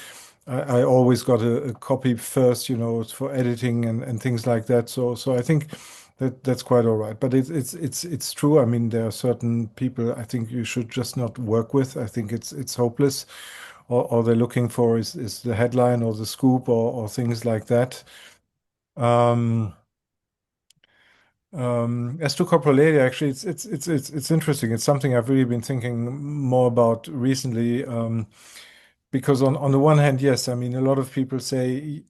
I always got a copy first, for editing and things like that. So I think that's quite all right. But it's true. I mean, there are certain people I think you should just not work with. I think it's hopeless. All they're looking for is the headline or the scoop or things like that. Um, as to coprolalia, actually, it's interesting. It's something I've really been thinking more about recently. Because on the one hand, yes, I mean, a lot of people say,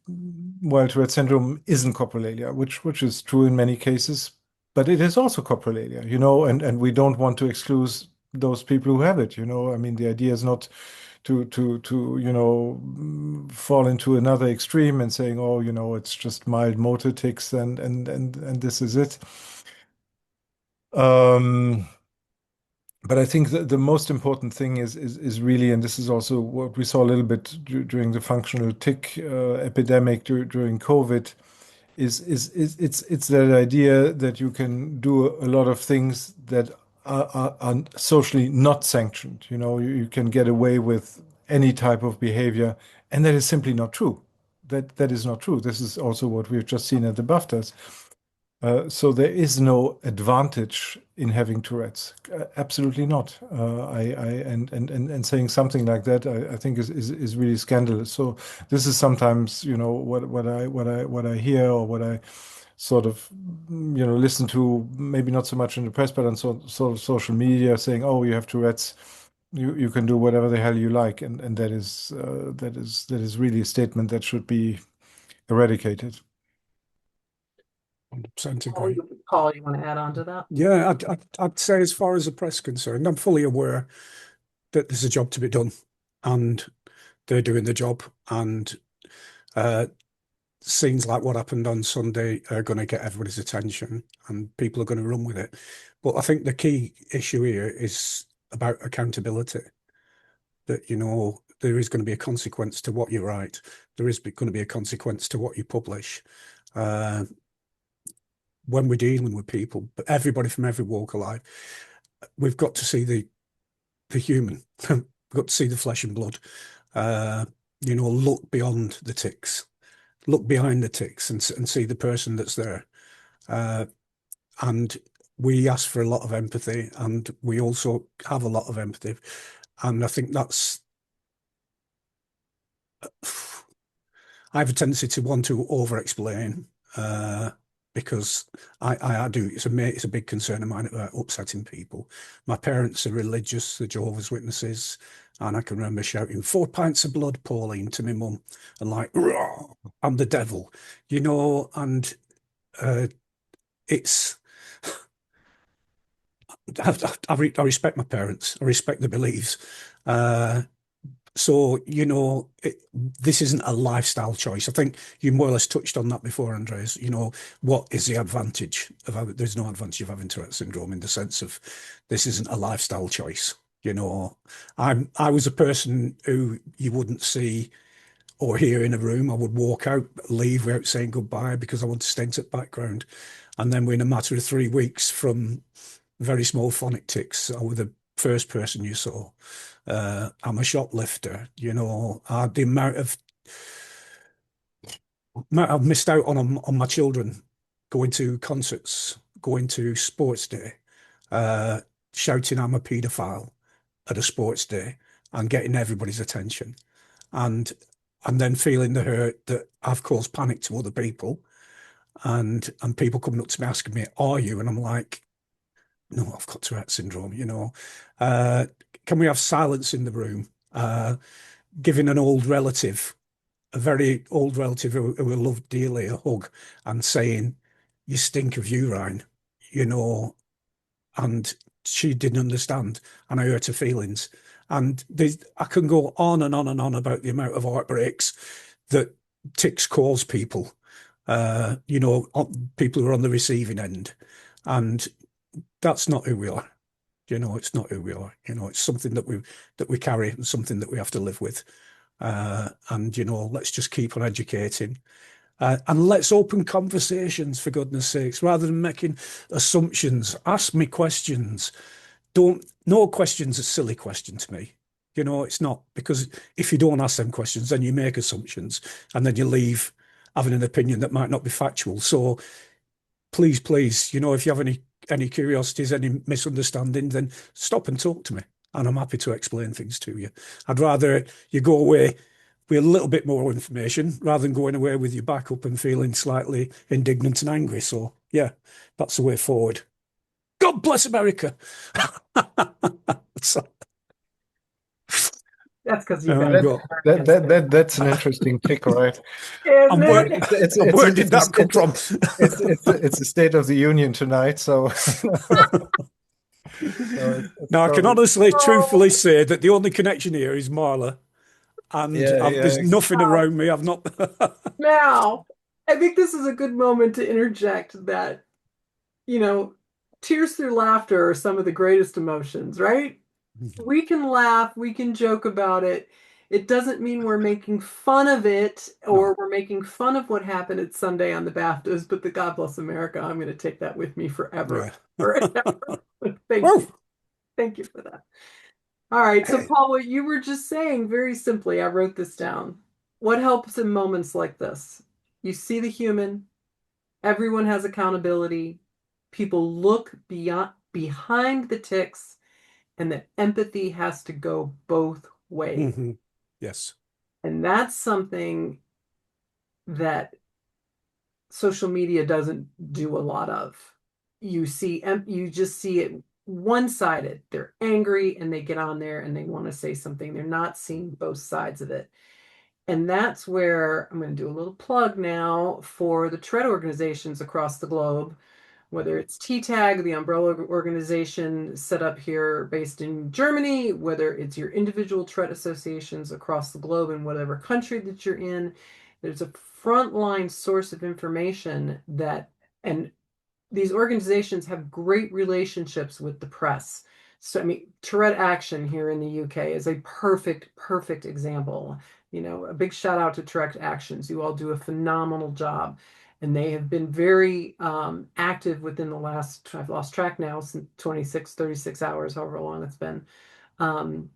well, Tourette syndrome isn't coprolalia, which is true in many cases, but it is also coprolalia, and we don't want to exclude those people who have it. I mean, the idea is not to fall into another extreme and saying, oh, it's just mild motor tics and this is it. Um, but I think the most important thing is really, and this is also what we saw a little bit during the functional tic epidemic during COVID, it's that idea that you can do a lot of things that are socially not sanctioned. You can get away with any type of behavior, and that is simply not true. That is not true. This is also what we've just seen at the BAFTAs. So there is no advantage in having Tourette's. Absolutely not. And saying something like that, I think is really scandalous. So this is sometimes, what I hear or what I sort of, listen to, maybe not so much in the press, but on sort of social media, saying, "Oh, you have Tourette's. You can do whatever the hell you like," and that is really a statement that should be eradicated. 100% Paul, agree. Paul, you want to add on to that? Yeah, I'd say as far as the press concerned, I'm fully aware that there's a job to be done, and they're doing the job. And uh, scenes like what happened on Sunday are going to get everybody's attention, and people are going to run with it. But I think the key issue here is about accountability. That there is going to be a consequence to what you write. There is going to be a consequence to what you publish. Uh, when we're dealing with people, but everybody from every walk of life, we've got to see the human. We've got to see the flesh and blood. Uh, look beyond the tics, look behind the tics, and see the person that's there. Uh, and we ask for a lot of empathy, and we also have a lot of empathy. And I think that's I have a tendency to want to over-explain because I do. It's a big concern of mine about upsetting people. My parents are religious, the Jehovah's Witnesses, and I can remember shouting 4 pints of blood, Pauline, to my mum, and like, "Raw, I'm the devil," and uh, it's. I respect my parents. I respect their beliefs. Uh, So, this isn't a lifestyle choice. I think you more or less touched on that before, Andreas. What is the advantage of having, there's no advantage of having Tourette syndrome in the sense of this isn't a lifestyle choice. I was a person who you wouldn't see or hear in a room. I would walk out, leave without saying goodbye because I want to stay in the background. And then within a matter of 3 weeks from very small phonic tics, I was the first person you saw. I'm a shoplifter. The amount I've missed out on my children going to concerts going to sports day, uh, shouting I'm a paedophile at a sports day and getting everybody's attention, and and then feeling the hurt that I've caused panic to other people, and people coming up to me asking me, "Are you?" And I'm like, "No, I've got Tourette syndrome." Uh, can we have silence in the room? Giving an old relative, a very old relative who I loved dearly, a hug and saying, "You stink of urine," you know, and she didn't understand, and I hurt her feelings. And I can go on and on and on about the amount of heartbreaks that tics cause people, people who are on the receiving end. And that's not who we are. It's not who we are. It's something that we carry and something that we have to live with. And let's just keep on educating. And let's open conversations, for goodness sakes, rather than making assumptions. Ask me questions. No question's a silly question to me. It's not, because if you don't ask them questions, then you make assumptions and then you leave having an opinion that might not be factual. So please, if you have any curiosities, any misunderstandings, then stop and talk to me. And I'm happy to explain things to you. I'd rather you go away with a little bit more information rather than going away with your back up and feeling slightly indignant and angry. So, yeah, that's the way forward. God bless America. So, That's because you there got we it. go. That's an interesting tick, right? Isn't And I mean, it? where did that come from? it's a State of the Union tonight, so it's Now, I can probably honestly, truthfully Oh, say that the only connection here is Marla, and yeah. there's nothing wow. around me. I've not. Now, I think this is a good moment to interject that, you know, tears through laughter are some of the greatest emotions, right? We can laugh, we can joke about it. It doesn't mean we're making fun of it No, or we're making fun of what happened at Sunday on the BAFTAs, but the God bless America, I'm going to take that with me forever. yeah. Forever. Thank you. Woo! Thank you for that. All right. So, Hey. Paul, what you were just saying very simply, I wrote this down. What helps in moments like this? You see the human, everyone has accountability. People look beyond behind the ticks, and that empathy has to go both ways. Yes. And that's something that social media doesn't do a lot of. You just see it one-sided. They're angry and they get on there and they want to say something. They're not seeing both sides of it. And that's where I'm going to do a little plug now for the Tourette organizations across the globe, whether it's TTAG, the umbrella organization set up here based in Germany, whether it's your individual Tourette associations across the globe in whatever country that you're in. There's a frontline source of information and these organizations have great relationships with the press. So, I mean, Tourette Action here in the UK is a perfect example. A big shout out to Tourette Actions. You all do a phenomenal job. And they have been very active within the last, I've lost track now, since 26, 36 hours, however long it's been, um,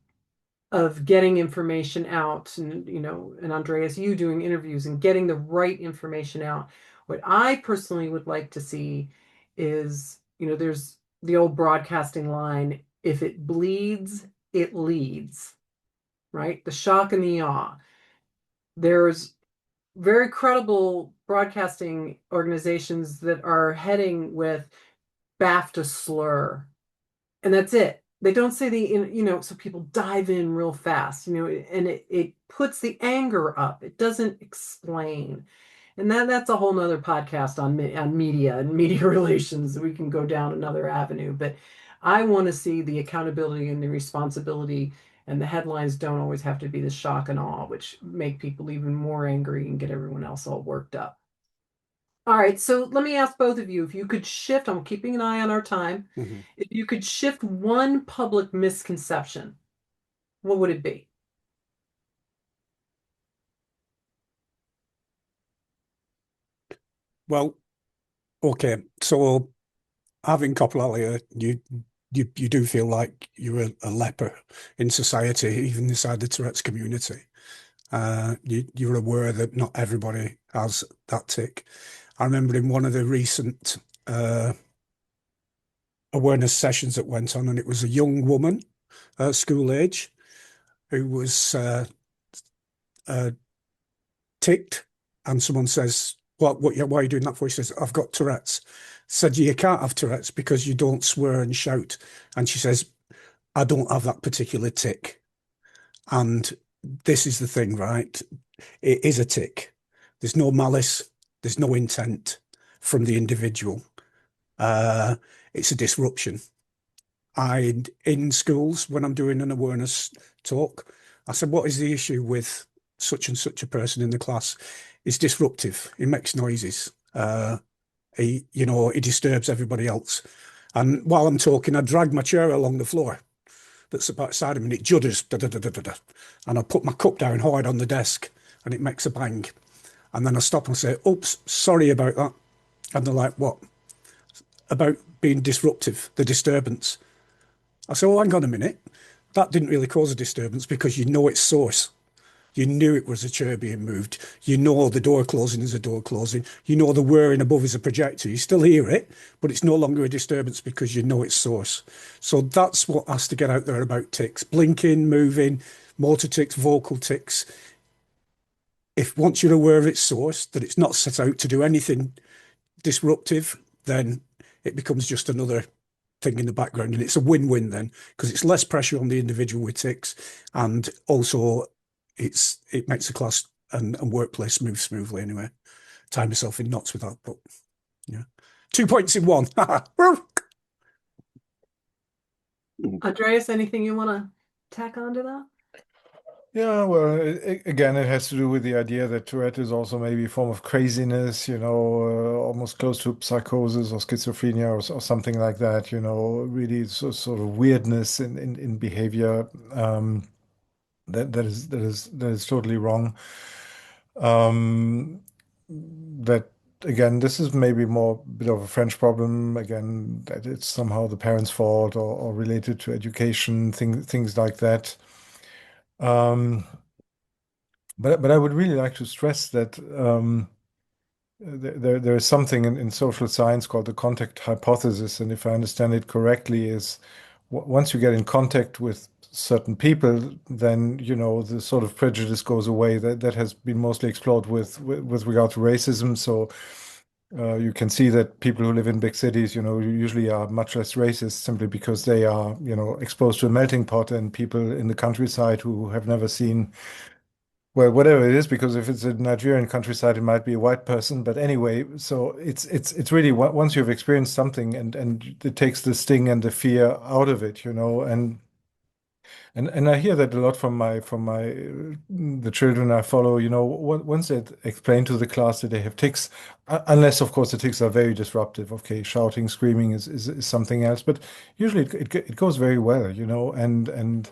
of getting information out and Andreas, you doing interviews and getting the right information out. What I personally would like to see is, there's the old broadcasting line, if it bleeds, it leads, right? The shock and the awe. There's very credible broadcasting organizations that are heading with BAFTA slur, and that's it. They don't say so people dive in real fast, and it puts the anger up. It doesn't explain. And that's a whole nother podcast on media and media relations. We can go down another avenue, but I want to see the accountability and the responsibility, and the headlines don't always have to be the shock and awe, which make people even more angry and get everyone else all worked up. All right, so let me ask both of you if you could shift, I'm keeping an eye on our time. Mhm. If you could shift one public misconception, what would it be? Well, okay. So having coprolalia, you do feel like you're a leper in society, even inside the Tourette's community. You're aware that not everybody has that tick. I remember in one of the recent awareness sessions that went on, and it was a young woman, school age, who was uh, ticked, and someone says, why are you doing that for? He says, I've got Tourette's. Said, you can't have Tourette's because you don't swear and shout. And she says, I don't have that particular tick. And this is the thing, right? It is a tick. There's no malice, there's no intent from the individual. Uh, it's a disruption. In schools, when I'm doing an awareness talk, I said, what is the issue with such and such a person in the class? He's disruptive. He makes noises. He disturbs everybody else. And while I'm talking, I drag my chair along the floor that's beside him and it judders. Da, da, da, da, da, da. And I put my cup down hard on the desk and it makes a bang. And then I stop and say, oops, sorry about that. And they're like, what? About being disruptive, the disturbance. I said, oh, hang on a minute. That didn't really cause a disturbance because you know its source. You knew it was a chair being moved. You know the door closing is a door closing. You know the whirring above is a projector. You still hear it, but it's no longer a disturbance because you know its source. So that's what has to get out there about tics. Blinking, moving, motor tics, vocal tics. If once you're aware of its source, that it's not set out to do anything disruptive, then it becomes just another thing in the background. And it's a win-win then, because it's less pressure on the individual with tics, and also it makes the class and workplace move smoothly anyway. Tie myself in knots with that, but yeah. 2 points in one. Andreas, anything you want to tack onto that? Yeah, well, again, it has to do with the idea that Tourette is also maybe a form of craziness, almost close to psychosis or schizophrenia or something like that, really sort of weirdness in behavior. That is totally wrong. Um, that again, this is maybe more a bit of a French problem. Again, that it's somehow the parents' fault or related to education, things like that. Um, but I would really like to stress that there is something in social science called the contact hypothesis, and if I understand it correctly, is once you get in contact with certain people, then the sort of prejudice goes away. That has been mostly explored with regard to racism. So you can see that people who live in big cities, usually are much less racist simply because they are, exposed to a melting pot, and people in the countryside who have never seen, well, whatever it is, because if it's a Nigerian countryside, it might be a white person. But anyway, so it's really once you've experienced something, and it takes the sting and the fear out of it, and I hear that a lot from my the children I follow. Once they explain to the class that they have tics, unless of course the tics are very disruptive. Okay, shouting, screaming is something else, but usually it goes very well, and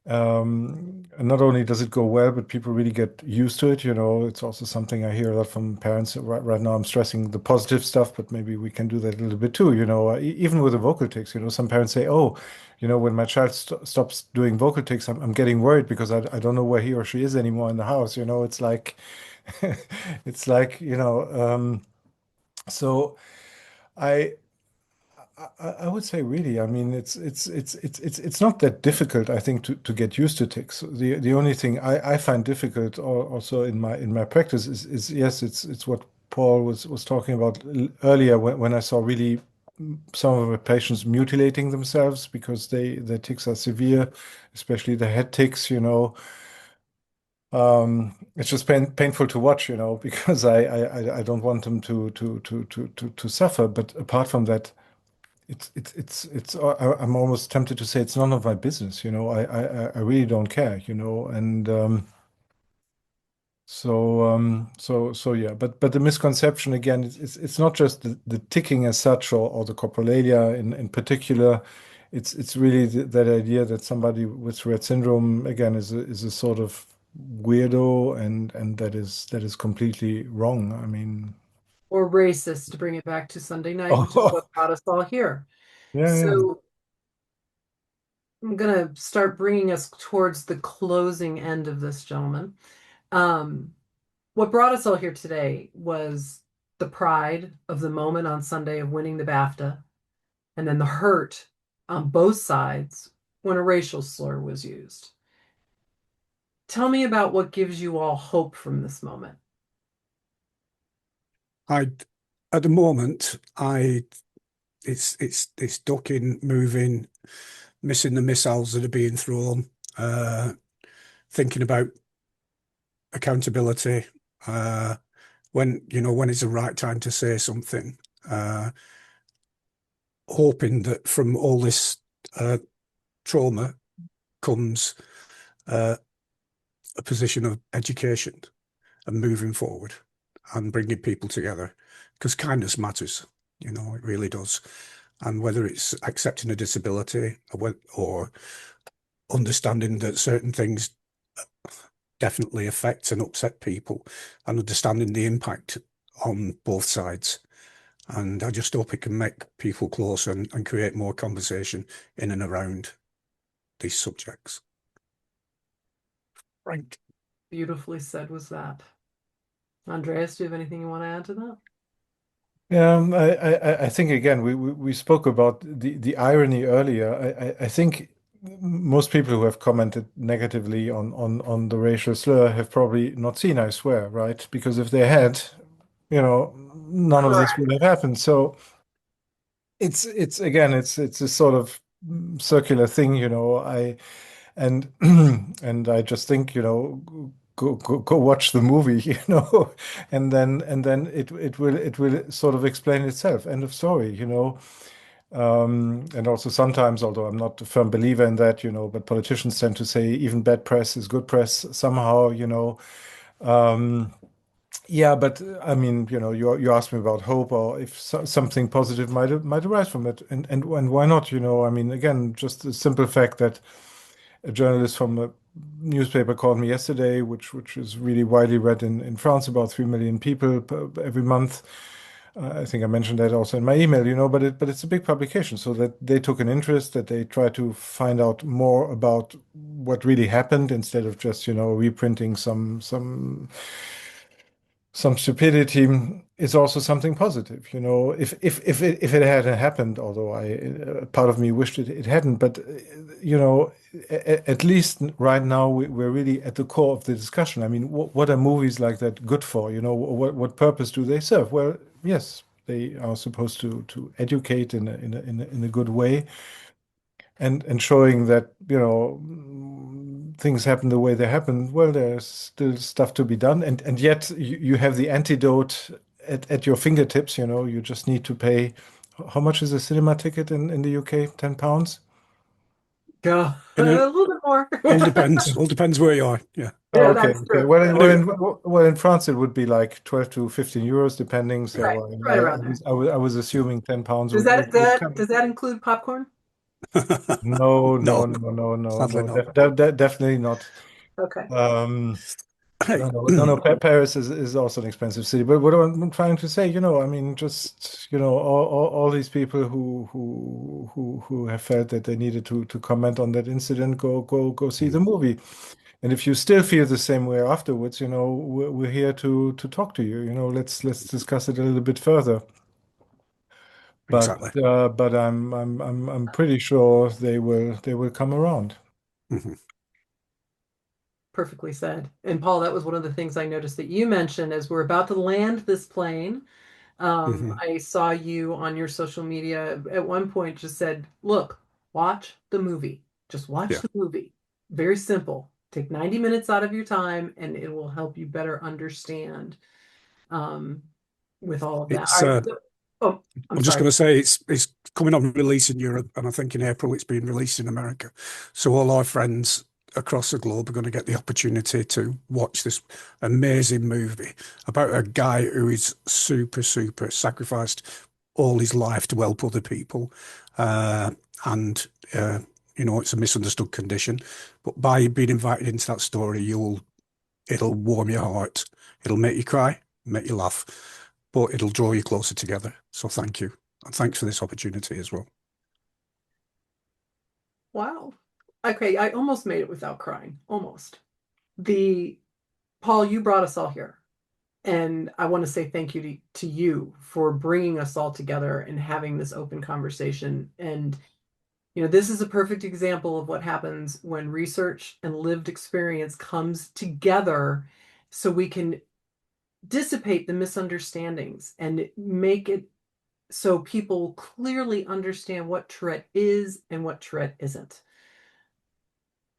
not only does it go well, but people really get used to it. It's also something I hear a lot from parents. Right now, I'm stressing the positive stuff, but maybe we can do that a little bit too. Even with the vocal tics, some parents say, "Oh, when my child stops doing vocal tics, I'm getting worried because I don't know where he or she is anymore in the house." It's like, it's like, so I. I would say really, I mean, it's not that difficult, I think, to get used to tics. The only thing I find difficult also in my practice is yes, it's what Paul was talking about earlier when I saw really some of my patients mutilating themselves because their tics are severe, especially the head tics. It's just painful to watch, because I don't want them to suffer. But apart from that, I'm almost tempted to say it's none of my business. I really don't care. And so yeah. But the misconception again, it's not just the ticking as such or the coprolalia in particular. It's really that idea that somebody with Tourette syndrome again is a sort of weirdo, and that is completely wrong. I mean, Or racist, to bring it back to Sunday night, which is oh, what brought us all here. yeah, yeah. So I'm going to start bringing us towards the closing end of this, gentlemen. Um, what brought us all here today was the pride of the moment on Sunday of winning the BAFTA, and then the hurt on both sides when a racial slur was used. Tell me about what gives you all hope from this moment. I, at the moment, it's ducking, moving, missing the missiles that are being thrown, thinking about accountability, uh, when it's the right time to say something, uh, hoping that from all this trauma comes uh, a position of education and moving forward and bringing people together because kindness matters, it really does. And whether it's accepting a disability or understanding that certain things definitely affect and upset people and understanding the impact on both sides. And I just hope it can make people closer and create more conversation in and around these subjects. Right. Beautifully said was that. Andreas, do you have anything you want to add to that? Yeah, I think again we spoke about the irony earlier. I think most people who have commented negatively on the racial slur have probably not seen I swear, right? Because if they had, none of this Correct. would have happened. So it's again it's a sort of circular thing, and and I just think, go watch the movie, and then it will sort of explain itself. End of story, and also sometimes, although I'm not a firm believer in that, but politicians tend to say even bad press is good press somehow, Um, yeah, but I mean, you asked me about hope or if something positive might arise from it, and why not? I mean, again, just the simple fact that a journalist from a newspaper called me yesterday, which is really widely read in France, about 3 million people every month. I think I mentioned that also in my email, but it's a big publication, so that they took an interest, that they try to find out more about what really happened instead of just, reprinting some stupidity is also something positive. If it hadn't happened, although part of me wished it hadn't, but at least right now we're really at the core of the discussion. I mean, what are movies like that good for? What purpose do they serve? Well, yes, they are supposed to educate in a good way, and showing that, things happen the way they happen. Well, there's still stuff to be done, and yet you have the antidote at your fingertips. You just need to pay. How much is a cinema ticket in the UK? £10? Go a And it little bit more. all depends where you are. Yeah. Oh, Yeah, okay, that's okay. true. Well, That's true. in France it would be like 12 to 15 euros, depending. Right, So right around there. I was assuming £10 Does would cover. does that include popcorn? No, no, No, no, no, no, sadly no, not. definitely not. Okay. Um, Hey, No, no, no, no. Paris is also an expensive city. But what I'm trying to say, I mean, just all these people who have felt that they needed to comment on that incident, go see the movie. And if you still feel the same way afterwards, we're here to talk to you. Let's discuss it a little bit further. But exactly. I'm pretty sure they will come around. Hmm. Perfectly said. And Paul, that was one of the things I noticed that you mentioned as we're about to land this plane. Hmm. I saw you on your social media at one point just said, look, watch the movie. Just watch Yeah. the movie. Very simple. Take 90 minutes out of your time and it will help you better understand um, with all of that. It's All right. Oh, I'm I'm just sorry. going to say it's coming on release in Europe, and I think in April it's being released in America. So all our friends across the globe are going to get the opportunity to watch this amazing movie about a guy who is super sacrificed all his life to help other people, uh, and it's a misunderstood condition. But by being invited into that story, it'll warm your heart, it'll make you cry, make you laugh, but it'll draw you closer together. So thank you. And thanks for this opportunity as well. Wow. Okay, I almost made it without crying. Almost. The Paul, you brought us all here. And I want to say thank you to you for bringing us all together and having this open conversation. And, this is a perfect example of what happens when research and lived experience comes together so we can dissipate the misunderstandings and make it so people clearly understand what Tourette is and what Tourette isn't.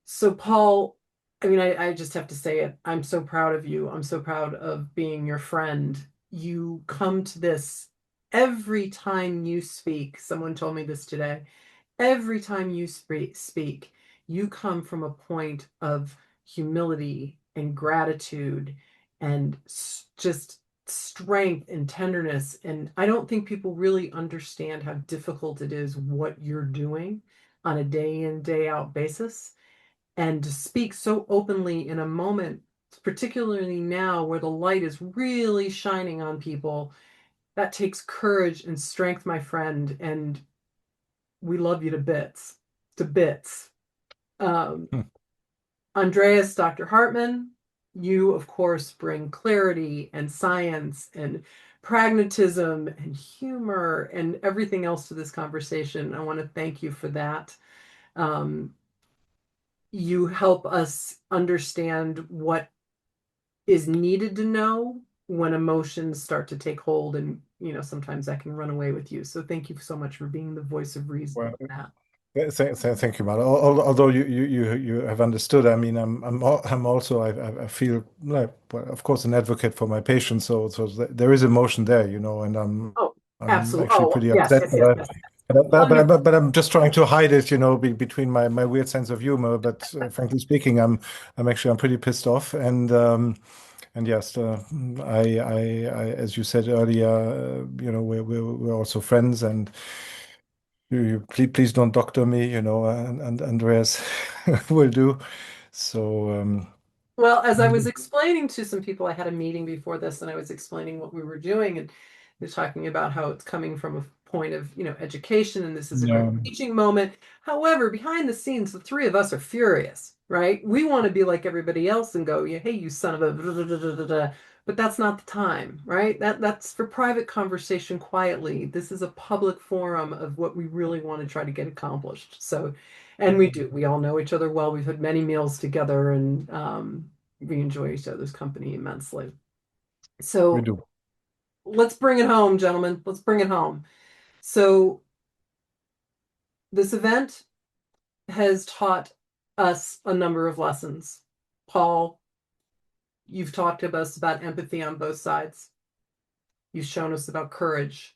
So, Paul, I mean, I just have to say it. I'm so proud of you. I'm so proud of being your friend. You come to this every time you speak. Someone told me this today. Every time you speak, you come from a point of humility and gratitude and just strength and tenderness. And I don't think people really understand how difficult it is what you're doing on a day in, day out basis. And to speak so openly in a moment, particularly now where the light is really shining on people, that takes courage and strength, my friend. And we love you to bits, to bits. Um, Hmm. Andreas, Dr. Hartman, you, of course, bring clarity and science and pragmatism and humor and everything else to this conversation. I want to thank you for that. Um, you help us understand what is needed to know when emotions start to take hold, and sometimes that can run away with you. So thank you so much for being the voice of reason Well, in that. thank you, Marla. Although you have understood, I mean, I'm also I feel like, well, of course, an advocate for my patients. So there is emotion there, and Oh, I'm absolutely. actually Oh, pretty yes, upset, yes, yes, yes. Wonderful. but I'm just trying to hide it, between my weird sense of humor. But frankly speaking, I'm pretty pissed off, and yes, as you said earlier, we're also friends, and you please don't doctor me, and Andreas will do. So Well, as I was explaining to some people, I had a meeting before this and I was explaining what we were doing, and they're talking about how it's coming from a point of, education, and this is a great yeah, teaching moment. However, behind the scenes, the three of us are furious, right? We want to be like everybody else and go, yeah, hey, you son of a da, da, da, da, da, da. But that's not the time, right? That's for private conversation quietly. This is a public forum of what we really want to try to get accomplished. So, and we do. We all know each other well. We've had many meals together, and we enjoy each other's company immensely. we So do. let's bring it home, gentlemen. Let's bring it home. So this event has taught us a number of lessons. Paul, you've talked to us about empathy on both sides. You've shown us about courage.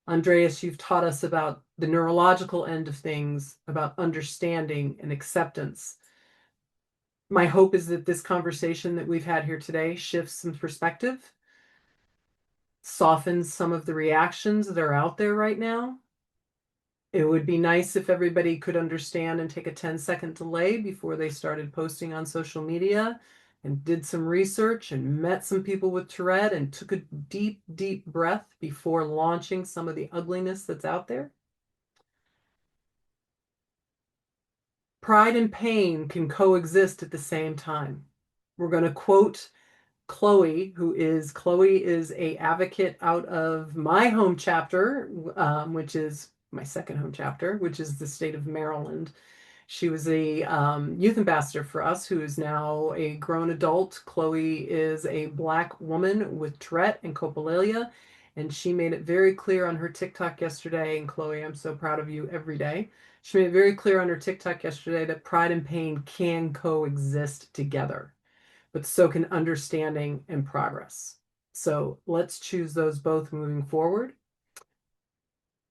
Andreas, you've taught us about the neurological end of things, about understanding and acceptance. My hope is that this conversation that we've had here today shifts some perspective, softens some of the reactions that are out there right now. It would be nice if everybody could understand and take a 10-second delay before they started posting on social media and did some research and met some people with Tourette and took a deep, deep breath before launching some of the ugliness that's out there. Pride and pain can coexist at the same time. We're going to quote Chloe is a advocate out of my home chapter, which is my second home chapter, which is the state of Maryland. She was a youth ambassador for us, who is now a grown adult. Chloe is a Black woman with Tourette and coprolalia, and she made it very clear on her TikTok yesterday. And Chloe, I'm so proud of you every day. She made it very clear on her TikTok yesterday that pride and pain can coexist together, but so can understanding and progress. So let's choose those both moving forward.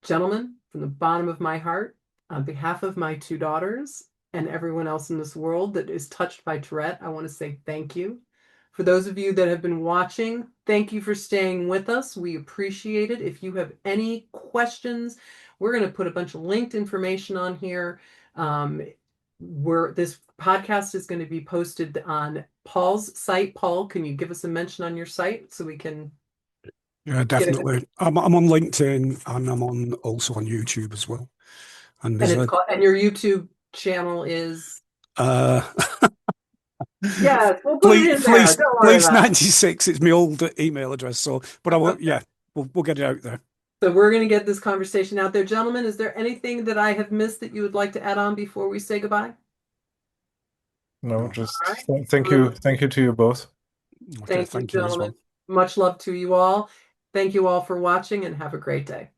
Gentlemen, from the bottom of my heart, on behalf of my two daughters and everyone else in this world that is touched by Tourette, I want to say thank you. For those of you that have been watching, thank you for staying with us. We appreciate it. If you have any questions, we're going to put a bunch of linked information on here. This podcast is going to be posted on Paul's site. Paul, can you give us a mention on your site so we can Yeah, get it? definitely. I'm on LinkedIn and I'm also on YouTube as well. And And there's it's called, and your YouTube channel is uh Yes, we'll put it Please, in there. please, Don't worry please, about it. 96. It's my old email address. So, but I will, Okay. yeah, we'll get it out there. So we're going to get this conversation out there. Gentlemen, is there anything that I have missed that you would like to add on before we say goodbye? No, No. just All right. thank you to you both. Okay, Thank you, thank you as gentlemen. well. Much love to you all. Thank you all for watching and have a great day.